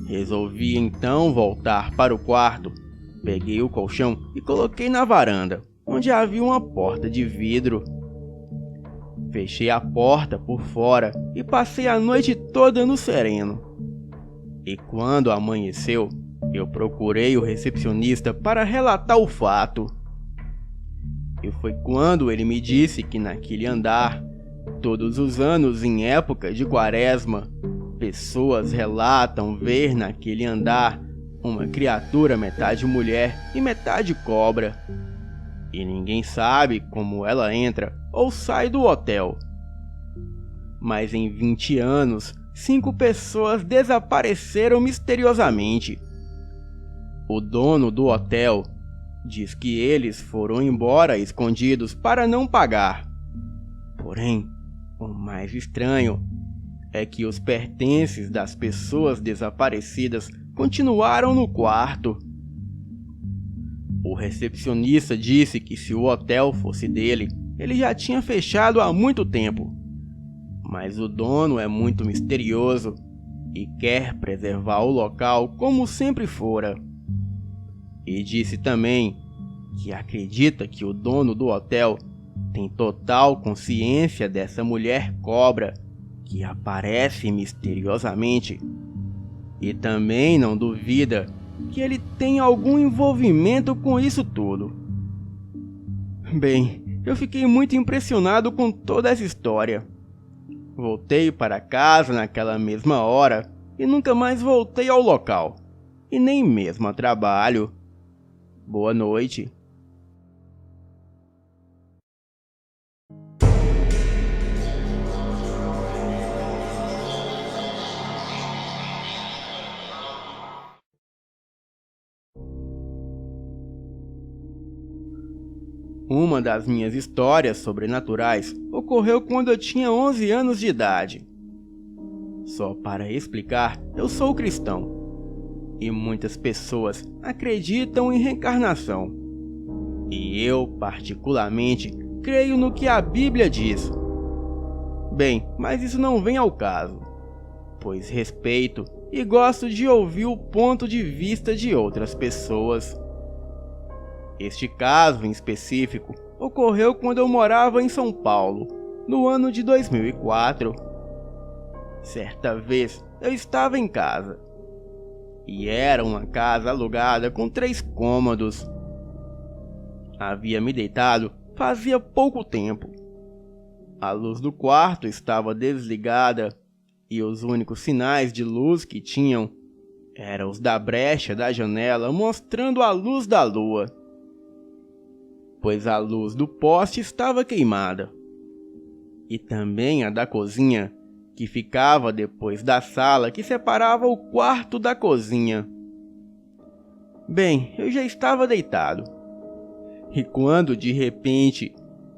Resolvi então voltar para o quarto. Peguei o colchão e coloquei na varanda, onde havia uma porta de vidro. Fechei a porta por fora e passei a noite toda no sereno. E quando amanheceu, eu procurei o recepcionista para relatar o fato. E foi quando ele me disse que naquele andar, todos os anos em época de quaresma, pessoas relatam ver naquele andar uma criatura metade mulher e metade cobra. E ninguém sabe como ela entra ou sai do hotel. Mas em 20 anos, 5 pessoas desapareceram misteriosamente. O dono do hotel diz que eles foram embora escondidos para não pagar. Porém, o mais estranho é que os pertences das pessoas desaparecidas continuaram no quarto. O recepcionista disse que se o hotel fosse dele, ele já tinha fechado há muito tempo. Mas o dono é muito misterioso e quer preservar o local como sempre fora. E disse também que acredita que o dono do hotel tem total consciência dessa mulher cobra que aparece misteriosamente. E também não duvida que ele tem algum envolvimento com isso tudo. Bem, eu fiquei muito impressionado com toda essa história. Voltei para casa naquela mesma hora e nunca mais voltei ao local, e nem mesmo a trabalho. Boa noite. Uma das minhas histórias sobrenaturais ocorreu quando eu tinha 11 anos de idade. Só para explicar, eu sou cristão. E muitas pessoas acreditam em reencarnação. E eu, particularmente, creio no que a Bíblia diz. Bem, mas isso não vem ao caso, pois respeito e gosto de ouvir o ponto de vista de outras pessoas. Este caso em específico ocorreu quando eu morava em São Paulo, no ano de 2004. Certa vez eu estava em casa, e era uma casa alugada com 3 cômodos. Havia me deitado fazia pouco tempo. A luz do quarto estava desligada e os únicos sinais de luz que tinham eram os da brecha da janela mostrando a luz da lua, pois a luz do poste estava queimada, e também a da cozinha, que ficava depois da sala que separava o quarto da cozinha. Bem, eu já estava deitado, e quando de repente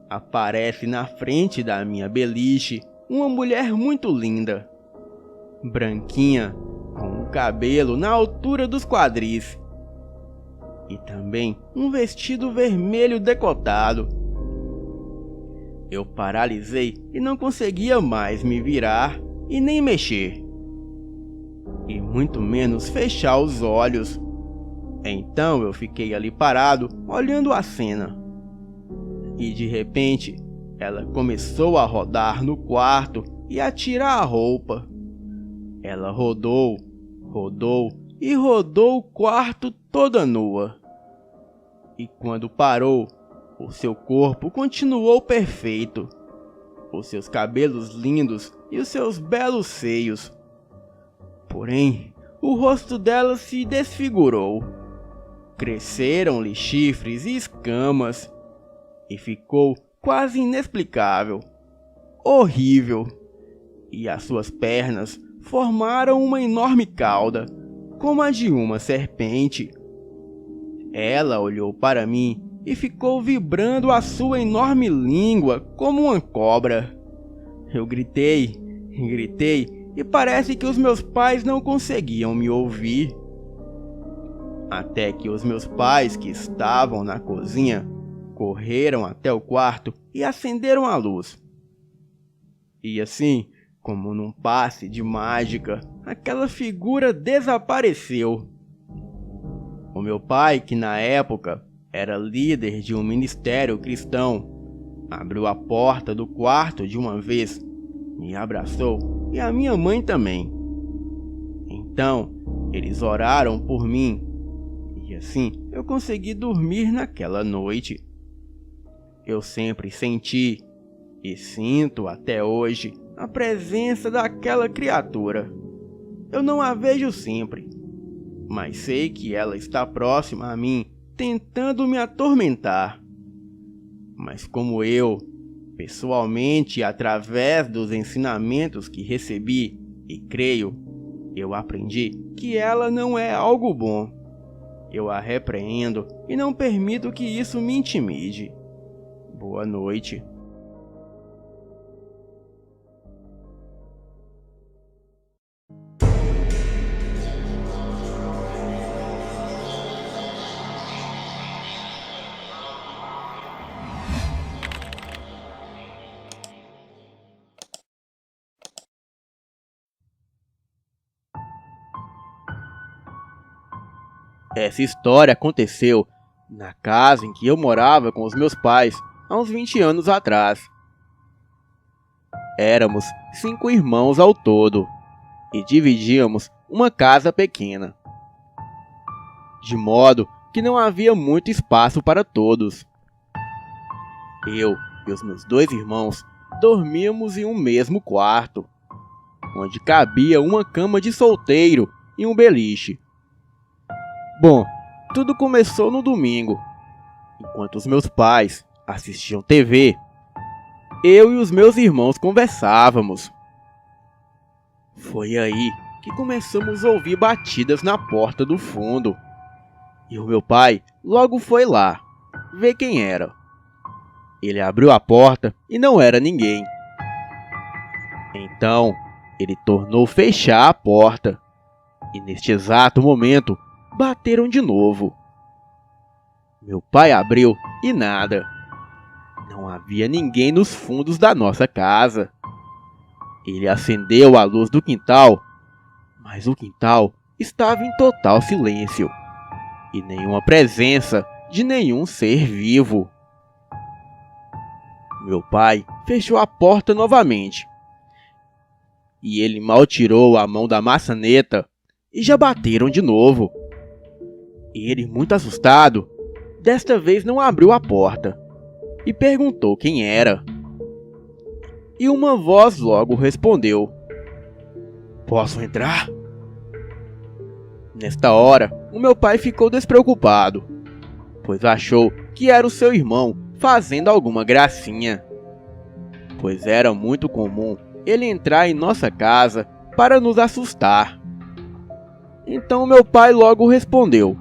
aparece na frente da minha beliche uma mulher muito linda, branquinha, com o cabelo na altura dos quadris, e também um vestido vermelho decotado. Eu paralisei e não conseguia mais me virar e nem mexer, e muito menos fechar os olhos. Então eu fiquei ali parado, olhando a cena. E de repente, ela começou a rodar no quarto e a tirar a roupa. Ela rodou, rodou e rodou o quarto toda nua. E quando parou, o seu corpo continuou perfeito. Os seus cabelos lindos e os seus belos seios. Porém, o rosto dela se desfigurou. Cresceram-lhe chifres e escamas. E ficou quase inexplicável. Horrível. E as suas pernas formaram uma enorme cauda, como a de uma serpente. Ela olhou para mim e ficou vibrando a sua enorme língua como uma cobra. Eu gritei, e parece que os meus pais não conseguiam me ouvir. Até que os meus pais, que estavam na cozinha, correram até o quarto e acenderam a luz. E assim, como num passe de mágica, aquela figura desapareceu. O meu pai, que na época era líder de um ministério cristão, abriu a porta do quarto de uma vez, me abraçou e a minha mãe também. Então, eles oraram por mim e assim eu consegui dormir naquela noite. Eu sempre senti e sinto até hoje a presença daquela criatura. Eu não a vejo sempre, mas sei que ela está próxima a mim, tentando me atormentar. Mas como eu, pessoalmente, através dos ensinamentos que recebi e creio, eu aprendi que ela não é algo bom. Eu a repreendo e não permito que isso me intimide. Boa noite. Essa história aconteceu na casa em que eu morava com os meus pais há uns 20 anos atrás. Éramos 5 irmãos ao todo e dividíamos uma casa pequena, de modo que não havia muito espaço para todos. Eu e os meus 2 irmãos dormíamos em um mesmo quarto, onde cabia uma cama de solteiro e um beliche. Bom, tudo começou no domingo. Enquanto os meus pais assistiam TV, eu e os meus irmãos conversávamos. Foi aí que começamos a ouvir batidas na porta do fundo. E o meu pai logo foi lá, ver quem era. Ele abriu a porta e não era ninguém. Então, ele tornou fechar a porta. E neste exato momento, bateram de novo. Meu pai abriu e nada. Não havia ninguém nos fundos da nossa casa. Ele acendeu a luz do quintal, mas o quintal estava em total silêncio e nenhuma presença de nenhum ser vivo. Meu pai fechou a porta novamente e ele mal tirou a mão da maçaneta e já bateram de novo. Ele, muito assustado, desta vez não abriu a porta e perguntou quem era. E uma voz logo respondeu: "Posso entrar?" Nesta hora, o meu pai ficou despreocupado, pois achou que era o seu irmão fazendo alguma gracinha, pois era muito comum ele entrar em nossa casa para nos assustar. Então meu pai logo respondeu: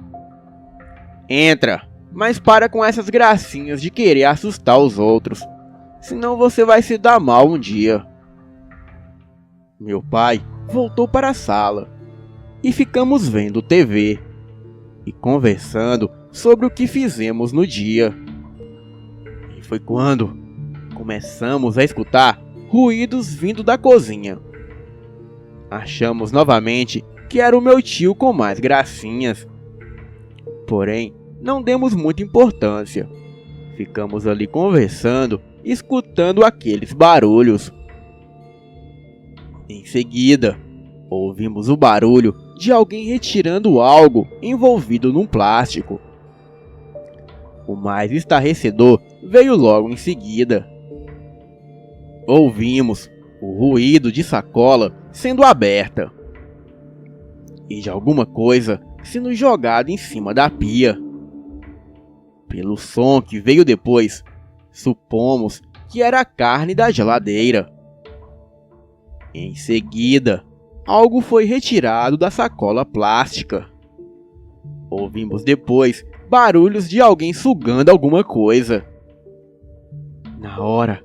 "Entra, mas para com essas gracinhas de querer assustar os outros, senão você vai se dar mal um dia." Meu pai voltou para a sala e ficamos vendo TV e conversando sobre o que fizemos no dia. E foi quando, com começamos a escutar ruídos vindo da cozinha. Achamos novamente que era o meu tio com mais gracinhas. Porém, não demos muita importância. Ficamos ali conversando, escutando aqueles barulhos. Em seguida, ouvimos o barulho de alguém retirando algo envolvido num plástico. O mais estarrecedor veio logo em seguida. Ouvimos o ruído de sacola sendo aberta e de alguma coisa sendo jogada em cima da pia. Pelo som que veio depois, supomos que era a carne da geladeira. Em seguida, algo foi retirado da sacola plástica. Ouvimos depois barulhos de alguém sugando alguma coisa. Na hora,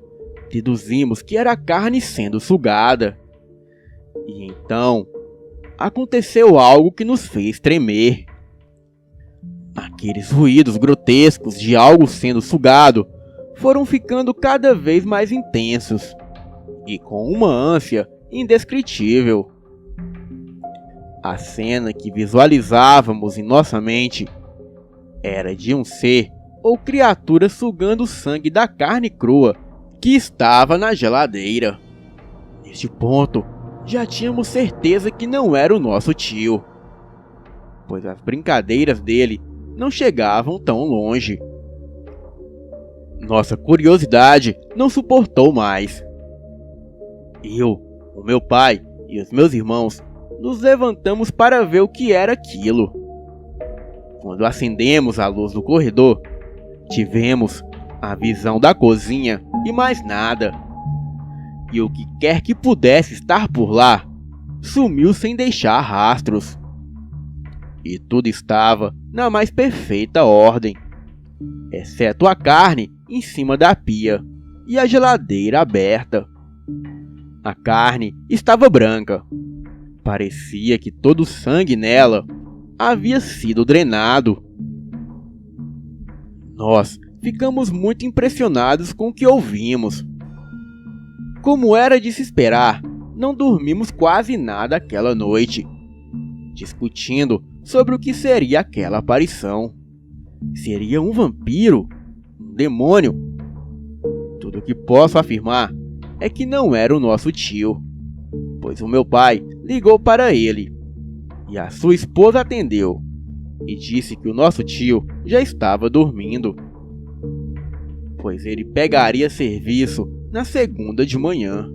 deduzimos que era a carne sendo sugada. E então, aconteceu algo que nos fez tremer. Aqueles ruídos grotescos de algo sendo sugado foram ficando cada vez mais intensos e com uma ânsia indescritível. A cena que visualizávamos em nossa mente era de um ser ou criatura sugando o sangue da carne crua que estava na geladeira. Neste ponto, já tínhamos certeza que não era o nosso tio, pois as brincadeiras dele não chegavam tão longe. Nossa curiosidade não suportou mais. Eu, o meu pai e os meus irmãos nos levantamos para ver o que era aquilo. Quando acendemos a luz do corredor, tivemos a visão da cozinha e mais nada. E o que quer que pudesse estar por lá sumiu sem deixar rastros. E tudo estava na mais perfeita ordem, exceto a carne em cima da pia e a geladeira aberta. A carne estava branca. Parecia que todo o sangue nela havia sido drenado. Nós ficamos muito impressionados com o que ouvimos. Como era de se esperar, não dormimos quase nada aquela noite, discutindo sobre o que seria aquela aparição. Seria um vampiro? Um demônio? Tudo o que posso afirmar é que não era o nosso tio, pois o meu pai ligou para ele e a sua esposa atendeu e disse que o nosso tio já estava dormindo, pois ele pegaria serviço na segunda de manhã.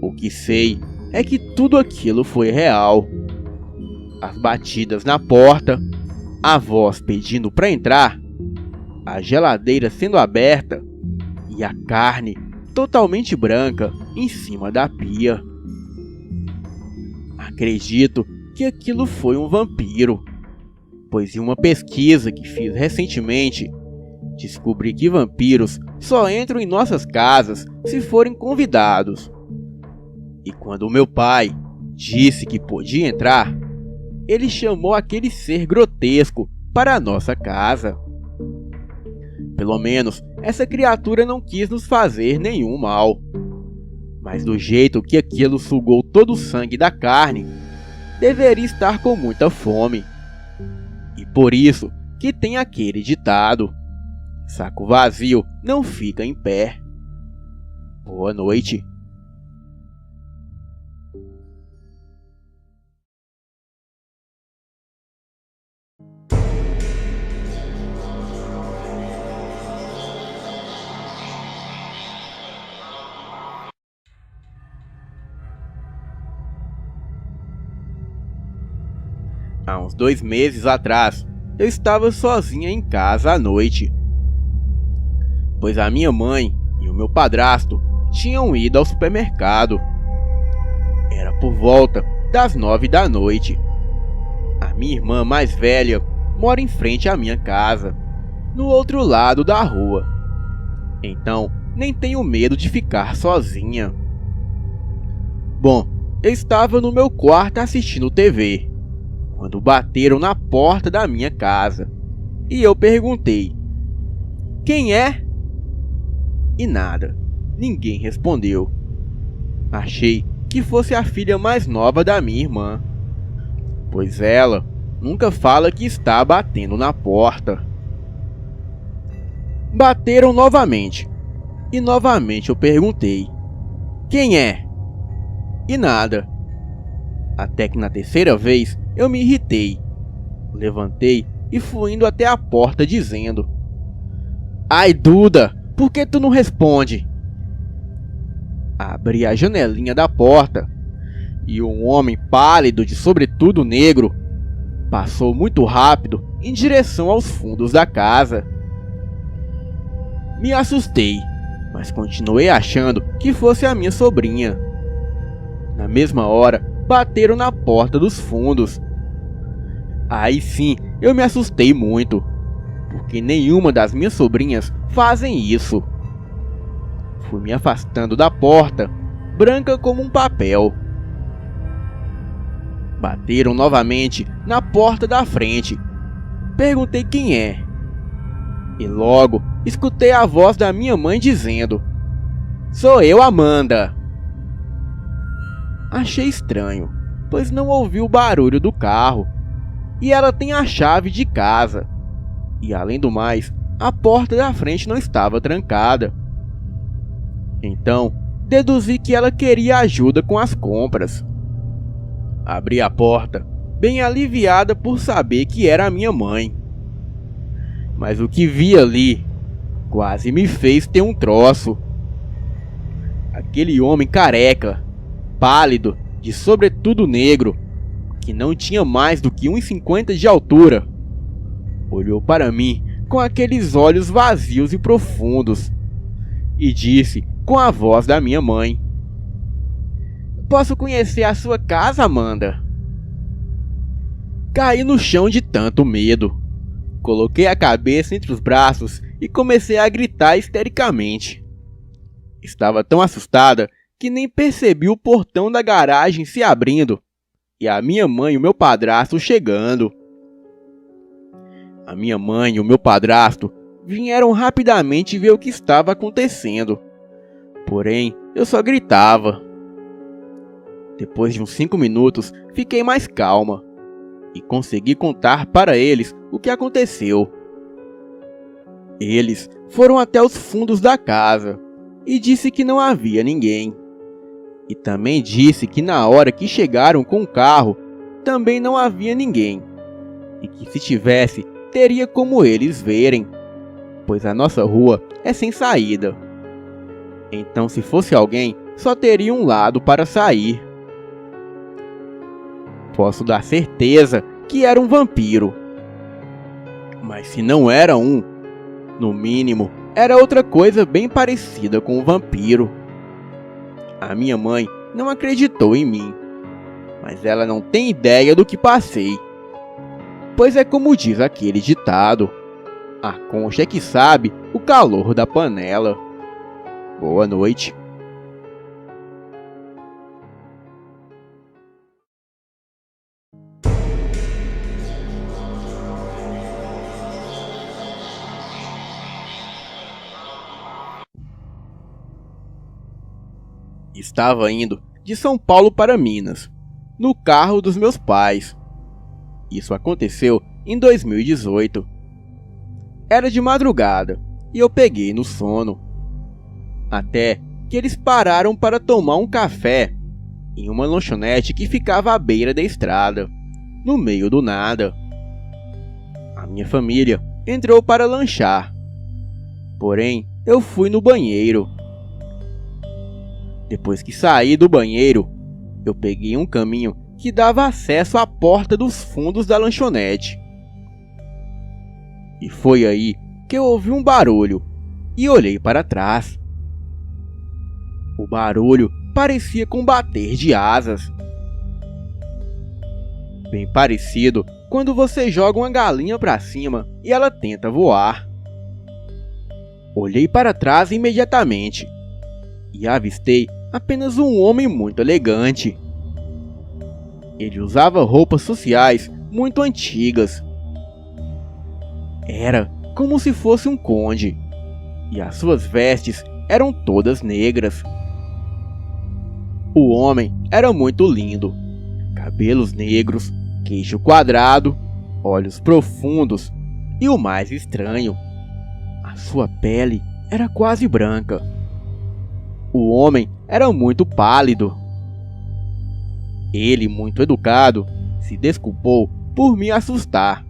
O que sei é que tudo aquilo foi real. As batidas na porta, a voz pedindo para entrar, a geladeira sendo aberta e a carne totalmente branca em cima da pia. Acredito que aquilo foi um vampiro, pois em uma pesquisa que fiz recentemente, descobri que vampiros só entram em nossas casas se forem convidados. E quando o meu pai disse que podia entrar, ele chamou aquele ser grotesco para a nossa casa. Pelo menos essa criatura não quis nos fazer nenhum mal. Mas do jeito que aquilo sugou todo o sangue da carne, deveria estar com muita fome. E por isso que tem aquele ditado: saco vazio não fica em pé. Boa noite. Há uns 2 meses atrás, eu estava sozinha em casa à noite, pois a minha mãe e o meu padrasto tinham ido ao supermercado. Era por volta das 9 da noite. A minha irmã mais velha mora em frente à minha casa, no outro lado da rua. Então, nem tenho medo de ficar sozinha. Bom, eu estava no meu quarto assistindo TV, quando bateram na porta da minha casa, e eu perguntei: quem é? e nada, ninguém respondeu. Achei que fosse a filha mais nova da minha irmã, pois ela nunca fala que está batendo na porta. Bateram novamente, e novamente eu perguntei: quem é? E nada. Até que na terceira vez eu me irritei. Levantei e fui indo até a porta dizendo: ai, Duda, por que tu não responde? Abri a janelinha da porta e um homem pálido de sobretudo negro passou muito rápido em direção aos fundos da casa. Me assustei, mas continuei achando que fosse a minha sobrinha. Na mesma hora, bateram na porta dos fundos. Aí sim, eu me assustei muito, porque nenhuma das minhas sobrinhas fazem isso. Fui me afastando da porta, branca como um papel. Bateram novamente na porta da frente. Perguntei quem é. E logo escutei a voz da minha mãe dizendo: sou eu, Amanda. Achei estranho, pois não ouvi o barulho do carro. E ela tem a chave de casa. E além do mais, a porta da frente não estava trancada. Então, deduzi que ela queria ajuda com as compras. Abri a porta, bem aliviada por saber que era a minha mãe. Mas o que vi ali quase me fez ter um troço. Aquele homem careca, pálido, de sobretudo negro, que não tinha mais do que 1,50 de altura, olhou para mim com aqueles olhos vazios e profundos e disse com a voz da minha mãe: posso conhecer a sua casa, Amanda? Caí no chão de tanto medo. Coloquei a cabeça entre os braços e comecei a gritar histericamente. Estava tão assustada que nem percebi o portão da garagem se abrindo e a minha mãe e o meu padrasto chegando. A minha mãe e o meu padrasto vieram rapidamente ver o que estava acontecendo. Porém, eu só gritava. Depois de uns 5 minutos, fiquei mais calma e consegui contar para eles o que aconteceu. Eles foram até os fundos da casa e disse que não havia ninguém. E também disse que na hora que chegaram com o carro, também não havia ninguém. E que se tivesse, teria como eles verem, pois a nossa rua é sem saída. Então, se fosse alguém, só teria um lado para sair. Posso dar certeza que era um vampiro. Mas se não era um, no mínimo, era outra coisa bem parecida com um vampiro. A minha mãe não acreditou em mim, mas ela não tem ideia do que passei. Pois é como diz aquele ditado: a concha é que sabe o calor da panela. Boa noite. Estava indo de São Paulo para Minas, no carro dos meus pais. Isso aconteceu em 2018. Era de madrugada e eu peguei no sono. Até que eles pararam para tomar um café em uma lanchonete que ficava à beira da estrada, no meio do nada. A minha família entrou para lanchar. Porém, eu fui no banheiro. Depois que saí do banheiro, eu peguei um caminho que dava acesso à porta dos fundos da lanchonete. E foi aí que eu ouvi um barulho e olhei para trás. O barulho parecia com bater de asas. Bem parecido quando você joga uma galinha para cima e ela tenta voar. Olhei para trás imediatamente e avistei apenas um homem muito elegante. Ele usava roupas sociais muito antigas. Era como se fosse um conde, e as suas vestes eram todas negras. O homem era muito lindo. Cabelos negros, queixo quadrado, olhos profundos e o mais estranho, a sua pele era quase branca. O homem era muito pálido. Ele, muito educado, se desculpou por me assustar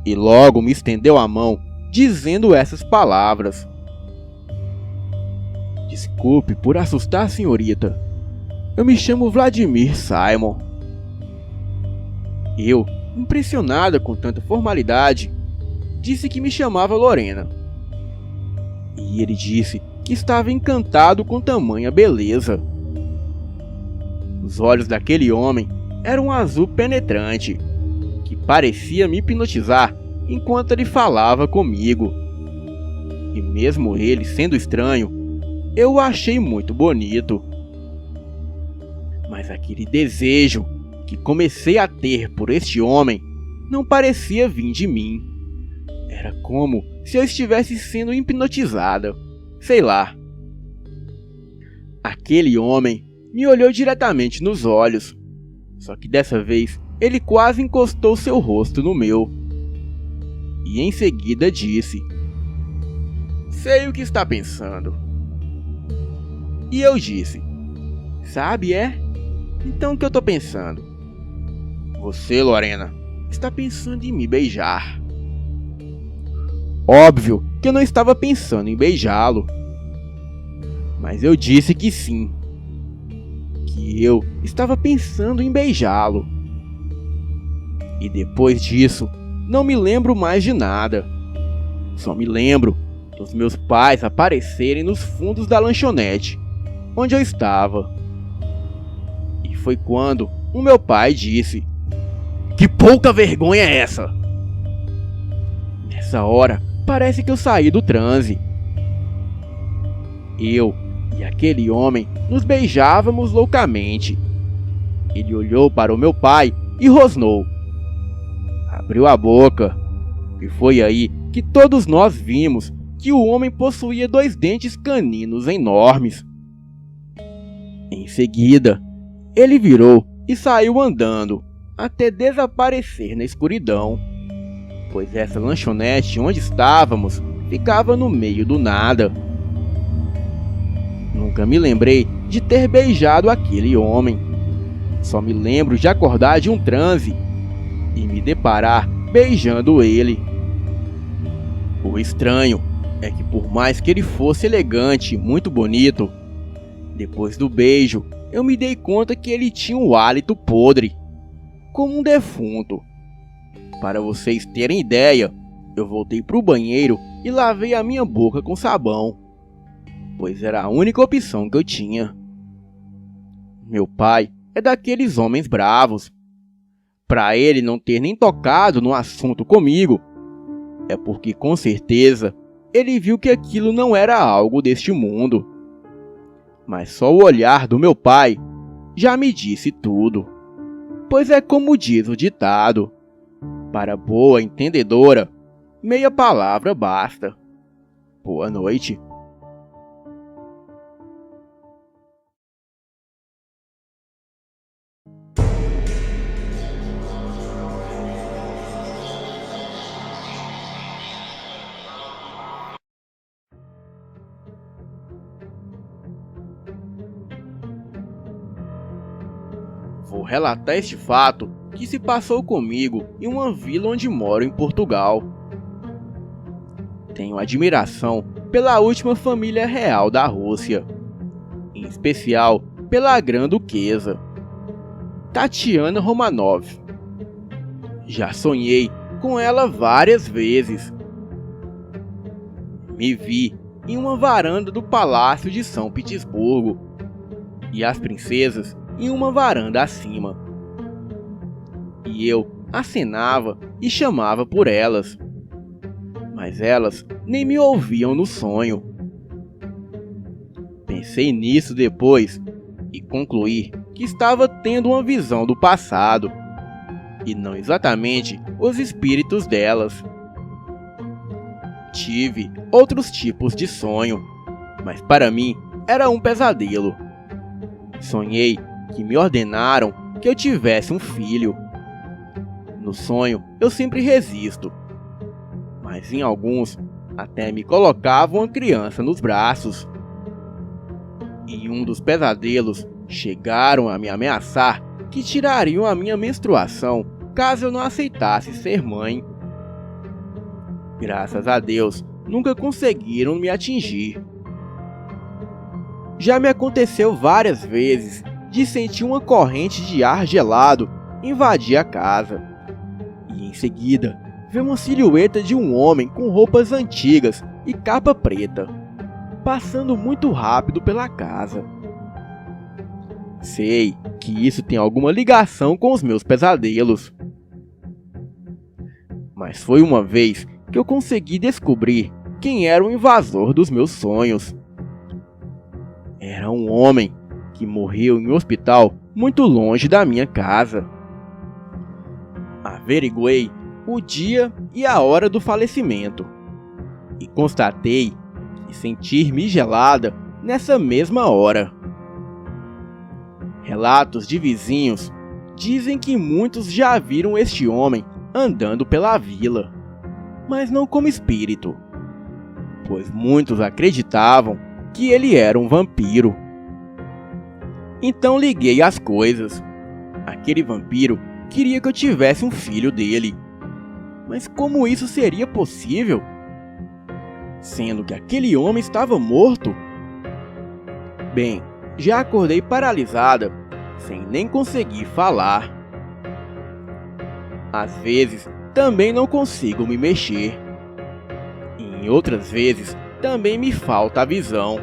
e logo me estendeu a mão, dizendo essas palavras: "Desculpe por assustar, senhorita. Eu me chamo Vladimir Simon." Eu, impressionada com tanta formalidade, disse que me chamava Lorena. E ele disse que estava encantado com tamanha beleza. Os olhos daquele homem eram um azul penetrante, que parecia me hipnotizar enquanto ele falava comigo. E mesmo ele sendo estranho, eu o achei muito bonito. Mas aquele desejo que comecei a ter por este homem não parecia vir de mim. Era como se eu estivesse sendo hipnotizada. Sei lá. Aquele homem me olhou diretamente nos olhos. Só que dessa vez ele quase encostou seu rosto no meu. E em seguida disse: "Sei o que está pensando." E eu disse: "Sabe, é? Então o que eu tô pensando?" "Você, Lorena, está pensando em me beijar." Óbvio que eu não estava pensando em beijá-lo. Mas eu disse que sim. Que eu estava pensando em beijá-lo. E depois disso, não me lembro mais de nada. Só me lembro dos meus pais aparecerem nos fundos da lanchonete, onde eu estava. E foi quando o meu pai disse: "Que pouca vergonha é essa?" Nessa hora, parece que eu saí do transe. Eu e aquele homem nos beijávamos loucamente. Ele olhou para o meu pai e rosnou. Abriu a boca. E foi aí que todos nós vimos que o homem possuía 2 dentes caninos enormes. Em seguida, ele virou e saiu andando até desaparecer na escuridão, pois essa lanchonete onde estávamos ficava no meio do nada. Nunca me lembrei de ter beijado aquele homem. Só me lembro de acordar de um transe e me deparar beijando ele. O estranho é que, por mais que ele fosse elegante e muito bonito, depois do beijo eu me dei conta que ele tinha um hálito podre, como um defunto. Para vocês terem ideia, eu voltei pro banheiro e lavei a minha boca com sabão, pois era a única opção que eu tinha. Meu pai é daqueles homens bravos. Para ele não ter nem tocado no assunto comigo, é porque com certeza ele viu que aquilo não era algo deste mundo. Mas só o olhar do meu pai já me disse tudo, pois é como diz o ditado: para boa entendedora, meia palavra basta. Boa noite. Vou relatar este fato que se passou comigo em uma vila onde moro em Portugal. Tenho admiração pela última família real da Rússia, em especial pela Grã-Duquesa, Tatiana Romanov. Já sonhei com ela várias vezes. Me vi em uma varanda do Palácio de São Petersburgo e as princesas em uma varanda acima. E eu acenava e chamava por elas, mas elas nem me ouviam no sonho. Pensei nisso depois e concluí que estava tendo uma visão do passado, e não exatamente os espíritos delas. Tive outros tipos de sonho, mas para mim era um pesadelo. Sonhei que me ordenaram que eu tivesse um filho. No sonho eu sempre resisto, mas em alguns até me colocavam uma criança nos braços. Em um dos pesadelos chegaram a me ameaçar que tirariam a minha menstruação caso eu não aceitasse ser mãe. Graças a Deus, nunca conseguiram me atingir. Já me aconteceu várias vezes de sentir uma corrente de ar gelado invadir a casa. E em seguida, ver uma silhueta de um homem com roupas antigas e capa preta, passando muito rápido pela casa. Sei que isso tem alguma ligação com os meus pesadelos. Mas foi uma vez que eu consegui descobrir quem era o invasor dos meus sonhos. Era um homem que morreu em um hospital muito longe da minha casa. Averiguei o dia e a hora do falecimento e constatei que sentir-me gelada nessa mesma hora. Relatos de vizinhos dizem que muitos já viram este homem andando pela vila, mas não como espírito, pois muitos acreditavam que ele era um vampiro. Então liguei as coisas. Aquele vampiro queria que eu tivesse um filho dele. Mas como isso seria possível? Sendo que aquele homem estava morto? Bem, já acordei paralisada, sem nem conseguir falar. Às vezes, também não consigo me mexer. E em outras vezes, também me falta a visão.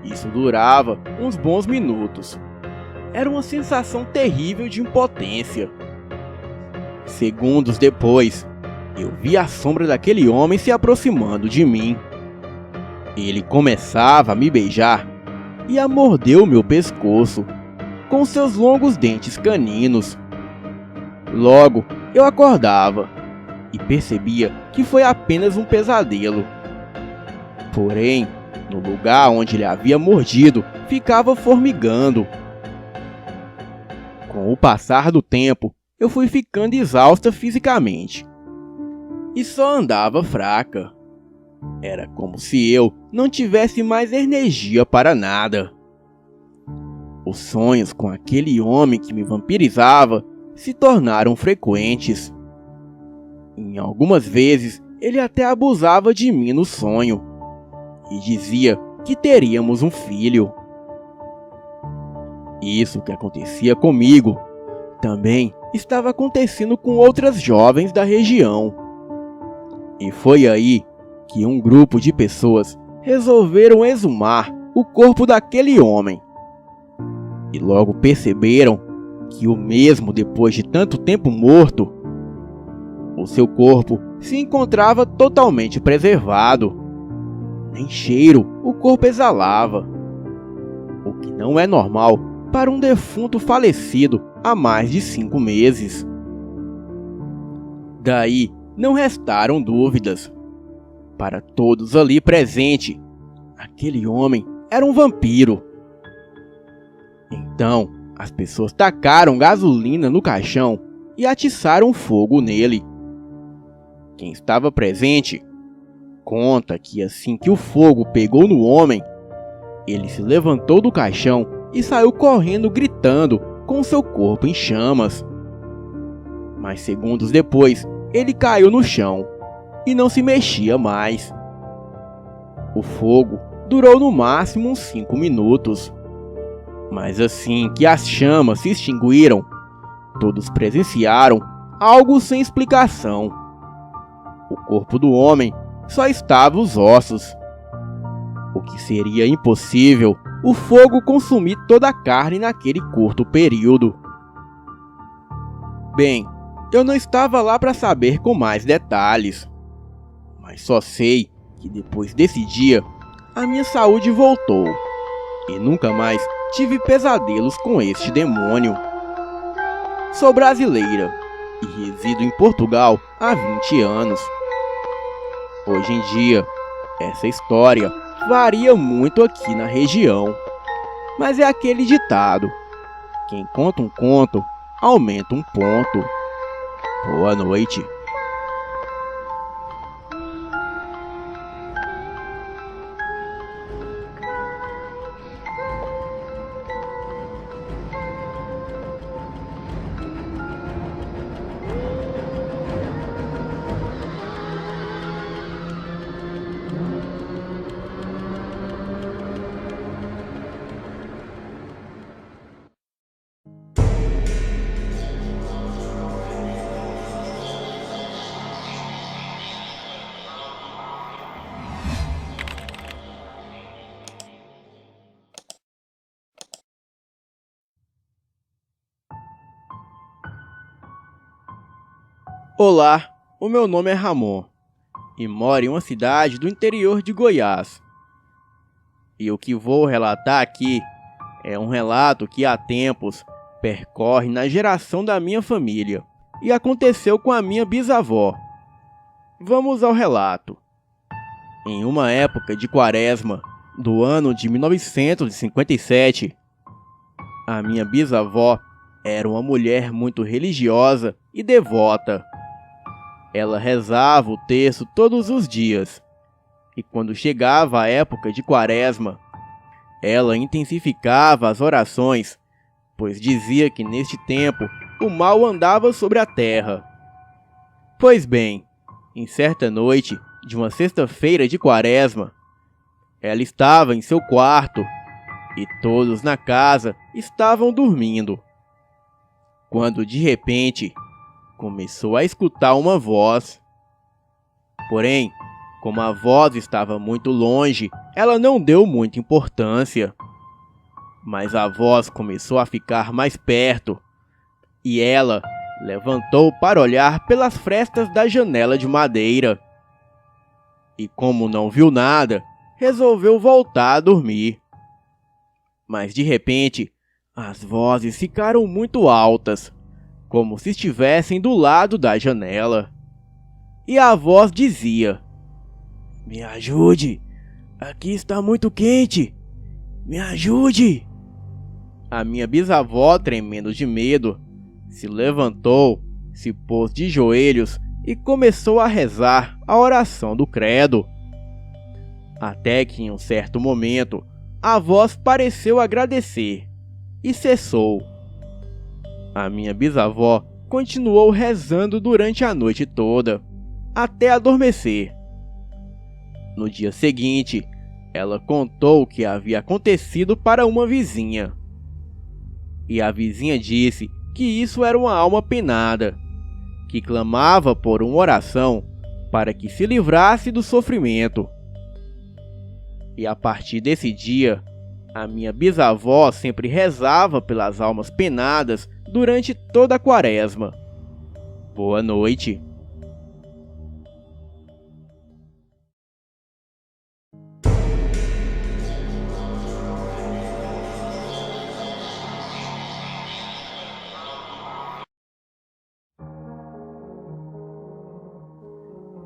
Isso durava uns bons minutos. Era uma sensação terrível de impotência. Segundos depois, eu vi a sombra daquele homem se aproximando de mim. Ele começava a me beijar e a morder o meu pescoço com seus longos dentes caninos. Logo, eu acordava e percebia que foi apenas um pesadelo. Porém, no lugar onde ele havia mordido, ficava formigando. Com o passar do tempo, eu fui ficando exausta fisicamente e só andava fraca. Era como se eu não tivesse mais energia para nada. Os sonhos com aquele homem que me vampirizava se tornaram frequentes. Em algumas vezes, ele até abusava de mim no sonho e dizia que teríamos um filho. Isso que acontecia comigo também estava acontecendo com outras jovens da região. E foi aí que um grupo de pessoas resolveram exumar o corpo daquele homem. E logo perceberam que o mesmo depois de tanto tempo morto, o seu corpo se encontrava totalmente preservado. Nem cheiro o corpo exalava, o que não é normal para um defunto falecido há mais de 5 meses. Daí não restaram dúvidas. Para todos ali presentes, aquele homem era um vampiro. Então, as pessoas tacaram gasolina no caixão e atiçaram fogo nele. Quem estava presente conta que assim que o fogo pegou no homem, ele se levantou do caixão e saiu correndo gritando com seu corpo em chamas. Mas segundos depois, ele caiu no chão e não se mexia mais. O fogo durou no máximo uns 5 minutos. Mas assim que as chamas se extinguiram, todos presenciaram algo sem explicação. O corpo do homem só estava os ossos. O que seria impossível o fogo consumir toda a carne naquele curto período. Bem, eu não estava lá para saber com mais detalhes, mas só sei que depois desse dia, a minha saúde voltou e nunca mais tive pesadelos com este demônio. Sou brasileira e resido em Portugal há 20 anos. Hoje em dia, essa história varia muito aqui na região, mas é aquele ditado: quem conta um conto, aumenta um ponto. Boa noite. Olá, o meu nome é Ramon e moro em uma cidade do interior de Goiás. E o que vou relatar aqui é um relato que há tempos percorre na geração da minha família e aconteceu com a minha bisavó. Vamos ao relato. Em uma época de quaresma do ano de 1957, a minha bisavó era uma mulher muito religiosa e devota. Ela rezava o terço todos os dias, e quando chegava a época de quaresma, ela intensificava as orações, pois dizia que neste tempo o mal andava sobre a terra. Pois bem, em certa noite de uma sexta-feira de quaresma, ela estava em seu quarto e todos na casa estavam dormindo, quando de repente começou a escutar uma voz. Porém, como a voz estava muito longe, ela não deu muita importância. Mas a voz começou a ficar mais perto, e ela levantou para olhar pelas frestas da janela de madeira. E como não viu nada, resolveu voltar a dormir. Mas de repente, as vozes ficaram muito altas, como se estivessem do lado da janela. E a voz dizia: "Me ajude! Aqui está muito quente! Me ajude!" A minha bisavó, tremendo de medo, se levantou, se pôs de joelhos e começou a rezar a oração do credo. Até que em um certo momento, a voz pareceu agradecer e cessou. A minha bisavó continuou rezando durante a noite toda, até adormecer. No dia seguinte, ela contou o que havia acontecido para uma vizinha. E a vizinha disse que isso era uma alma penada, que clamava por uma oração para que se livrasse do sofrimento. E a partir desse dia, a minha bisavó sempre rezava pelas almas penadas durante toda a quaresma. Boa noite.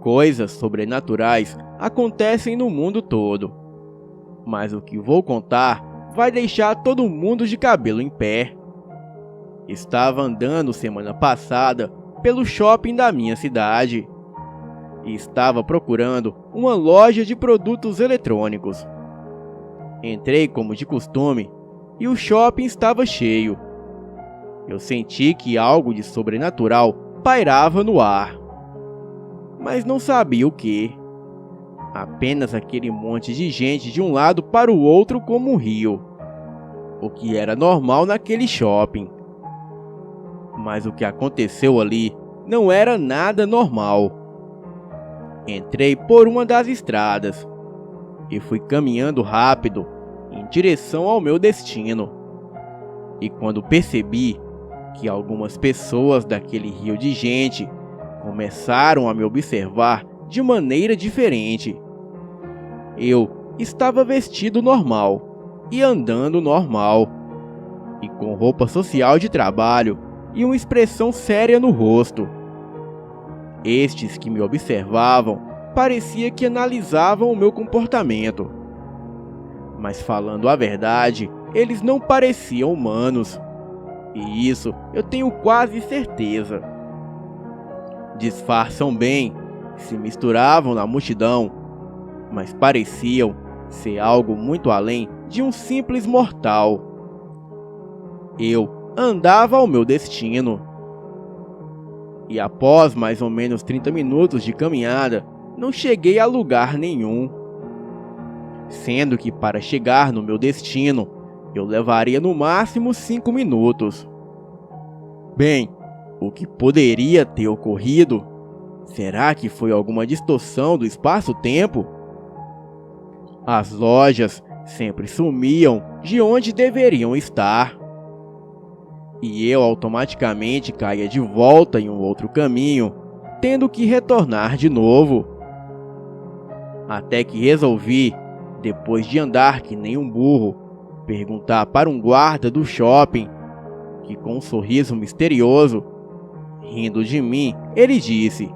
Coisas sobrenaturais acontecem no mundo todo, mas o que vou contar vai deixar todo mundo de cabelo em pé. Estava andando semana passada pelo shopping da minha cidade e estava procurando uma loja de produtos eletrônicos. Entrei como de costume e o shopping estava cheio. Eu senti que algo de sobrenatural pairava no ar, mas não sabia o que. Apenas aquele monte de gente de um lado para o outro como um rio, o que era normal naquele shopping. Mas o que aconteceu ali não era nada normal. Entrei por uma das estradas e fui caminhando rápido em direção ao meu destino. E quando percebi que algumas pessoas daquele rio de gente começaram a me observar de maneira diferente. Eu estava vestido normal e andando normal, e com roupa social de trabalho e uma expressão séria no rosto. Estes que me observavam parecia que analisavam o meu comportamento, mas falando a verdade, eles não pareciam humanos. E isso eu tenho quase certeza. Disfarçam bem, se misturavam na multidão, mas pareciam ser algo muito além de um simples mortal. Eu andava ao meu destino. E após mais ou menos 30 minutos de caminhada, não cheguei a lugar nenhum. Sendo que para chegar no meu destino, eu levaria no máximo 5 minutos. Bem, o que poderia ter ocorrido? Será que foi alguma distorção do espaço-tempo? As lojas sempre sumiam de onde deveriam estar. E eu automaticamente caía de volta em um outro caminho, tendo que retornar de novo. Até que resolvi, depois de andar que nem um burro, perguntar para um guarda do shopping, que com um sorriso misterioso, rindo de mim, ele disse: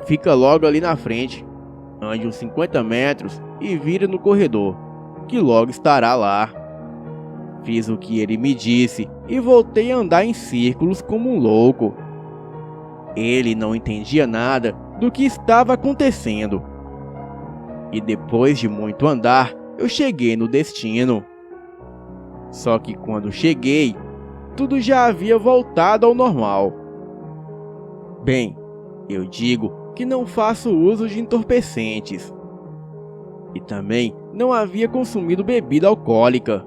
"Fica logo ali na frente, ande uns 50 metros e vire no corredor, que logo estará lá." Fiz o que ele me disse e voltei a andar em círculos como um louco. Ele não entendia nada do que estava acontecendo. E depois de muito andar, eu cheguei no destino. Só que quando cheguei, tudo já havia voltado ao normal. Bem, eu digo que não faço uso de entorpecentes. E também não havia consumido bebida alcoólica.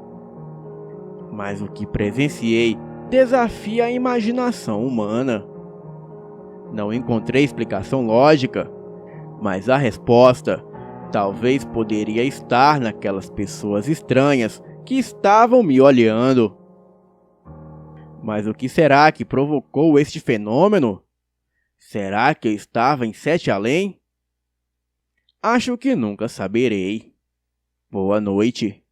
Mas o que presenciei desafia a imaginação humana. Não encontrei explicação lógica, mas a resposta talvez poderia estar naquelas pessoas estranhas que estavam me olhando. Mas o que será que provocou este fenômeno? Será que eu estava em Sete Além? Acho que nunca saberei. Boa noite.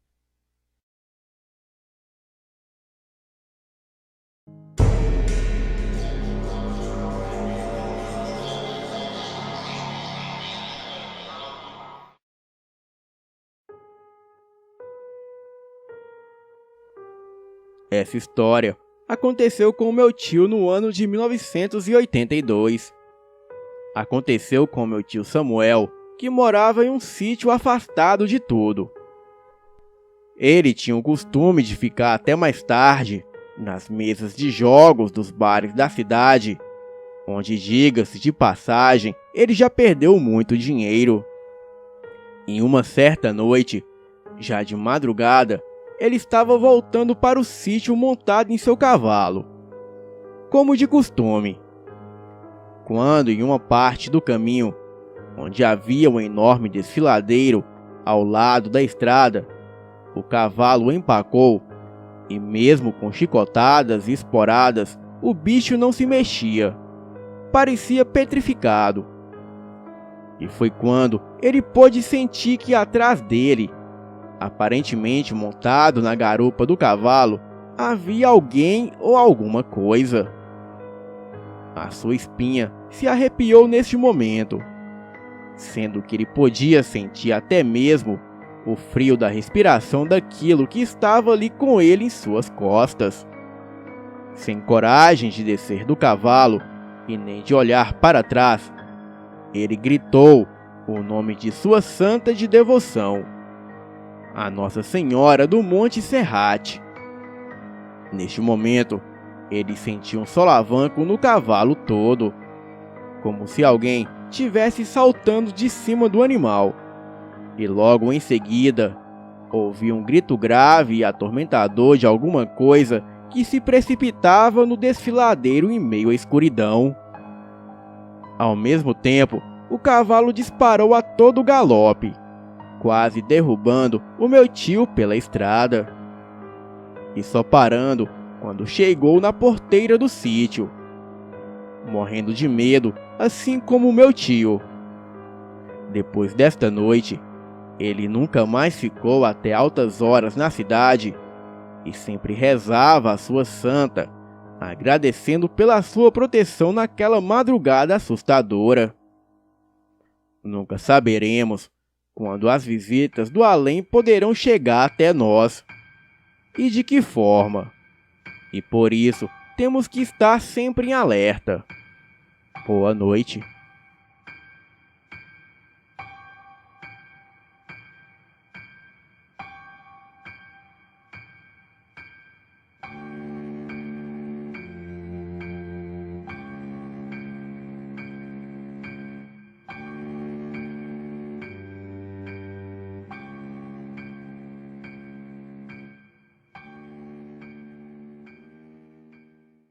Essa história aconteceu com meu tio no ano de 1982. Aconteceu com meu tio Samuel, que morava em um sítio afastado de tudo. Ele tinha o costume de ficar até mais tarde nas mesas de jogos dos bares da cidade, onde, diga-se de passagem, ele já perdeu muito dinheiro. Em uma certa noite, já de madrugada, ele estava voltando para o sítio montado em seu cavalo, como de costume, quando em uma parte do caminho, onde havia um enorme desfiladeiro ao lado da estrada, o cavalo empacou e mesmo com chicotadas e esporadas, o bicho não se mexia, parecia petrificado. E foi quando ele pôde sentir que atrás dele, aparentemente montado na garupa do cavalo, havia alguém ou alguma coisa. A sua espinha se arrepiou neste momento, sendo que ele podia sentir até mesmo o frio da respiração daquilo que estava ali com ele em suas costas. Sem coragem de descer do cavalo e nem de olhar para trás, ele gritou o nome de sua santa de devoção, a Nossa Senhora do Monte Serrate. Neste momento, ele sentiu um solavanco no cavalo todo, como se alguém tivesse saltando de cima do animal. E logo em seguida, ouviu um grito grave e atormentador de alguma coisa que se precipitava no desfiladeiro em meio à escuridão. Ao mesmo tempo, o cavalo disparou a todo galope, quase derrubando o meu tio pela estrada. E só parando quando chegou na porteira do sítio, morrendo de medo, assim como o meu tio. Depois desta noite, ele nunca mais ficou até altas horas na cidade e sempre rezava a sua santa, agradecendo pela sua proteção naquela madrugada assustadora. Nunca saberemos quando as visitas do além poderão chegar até nós e de que forma. E por isso temos que estar sempre em alerta. Boa noite.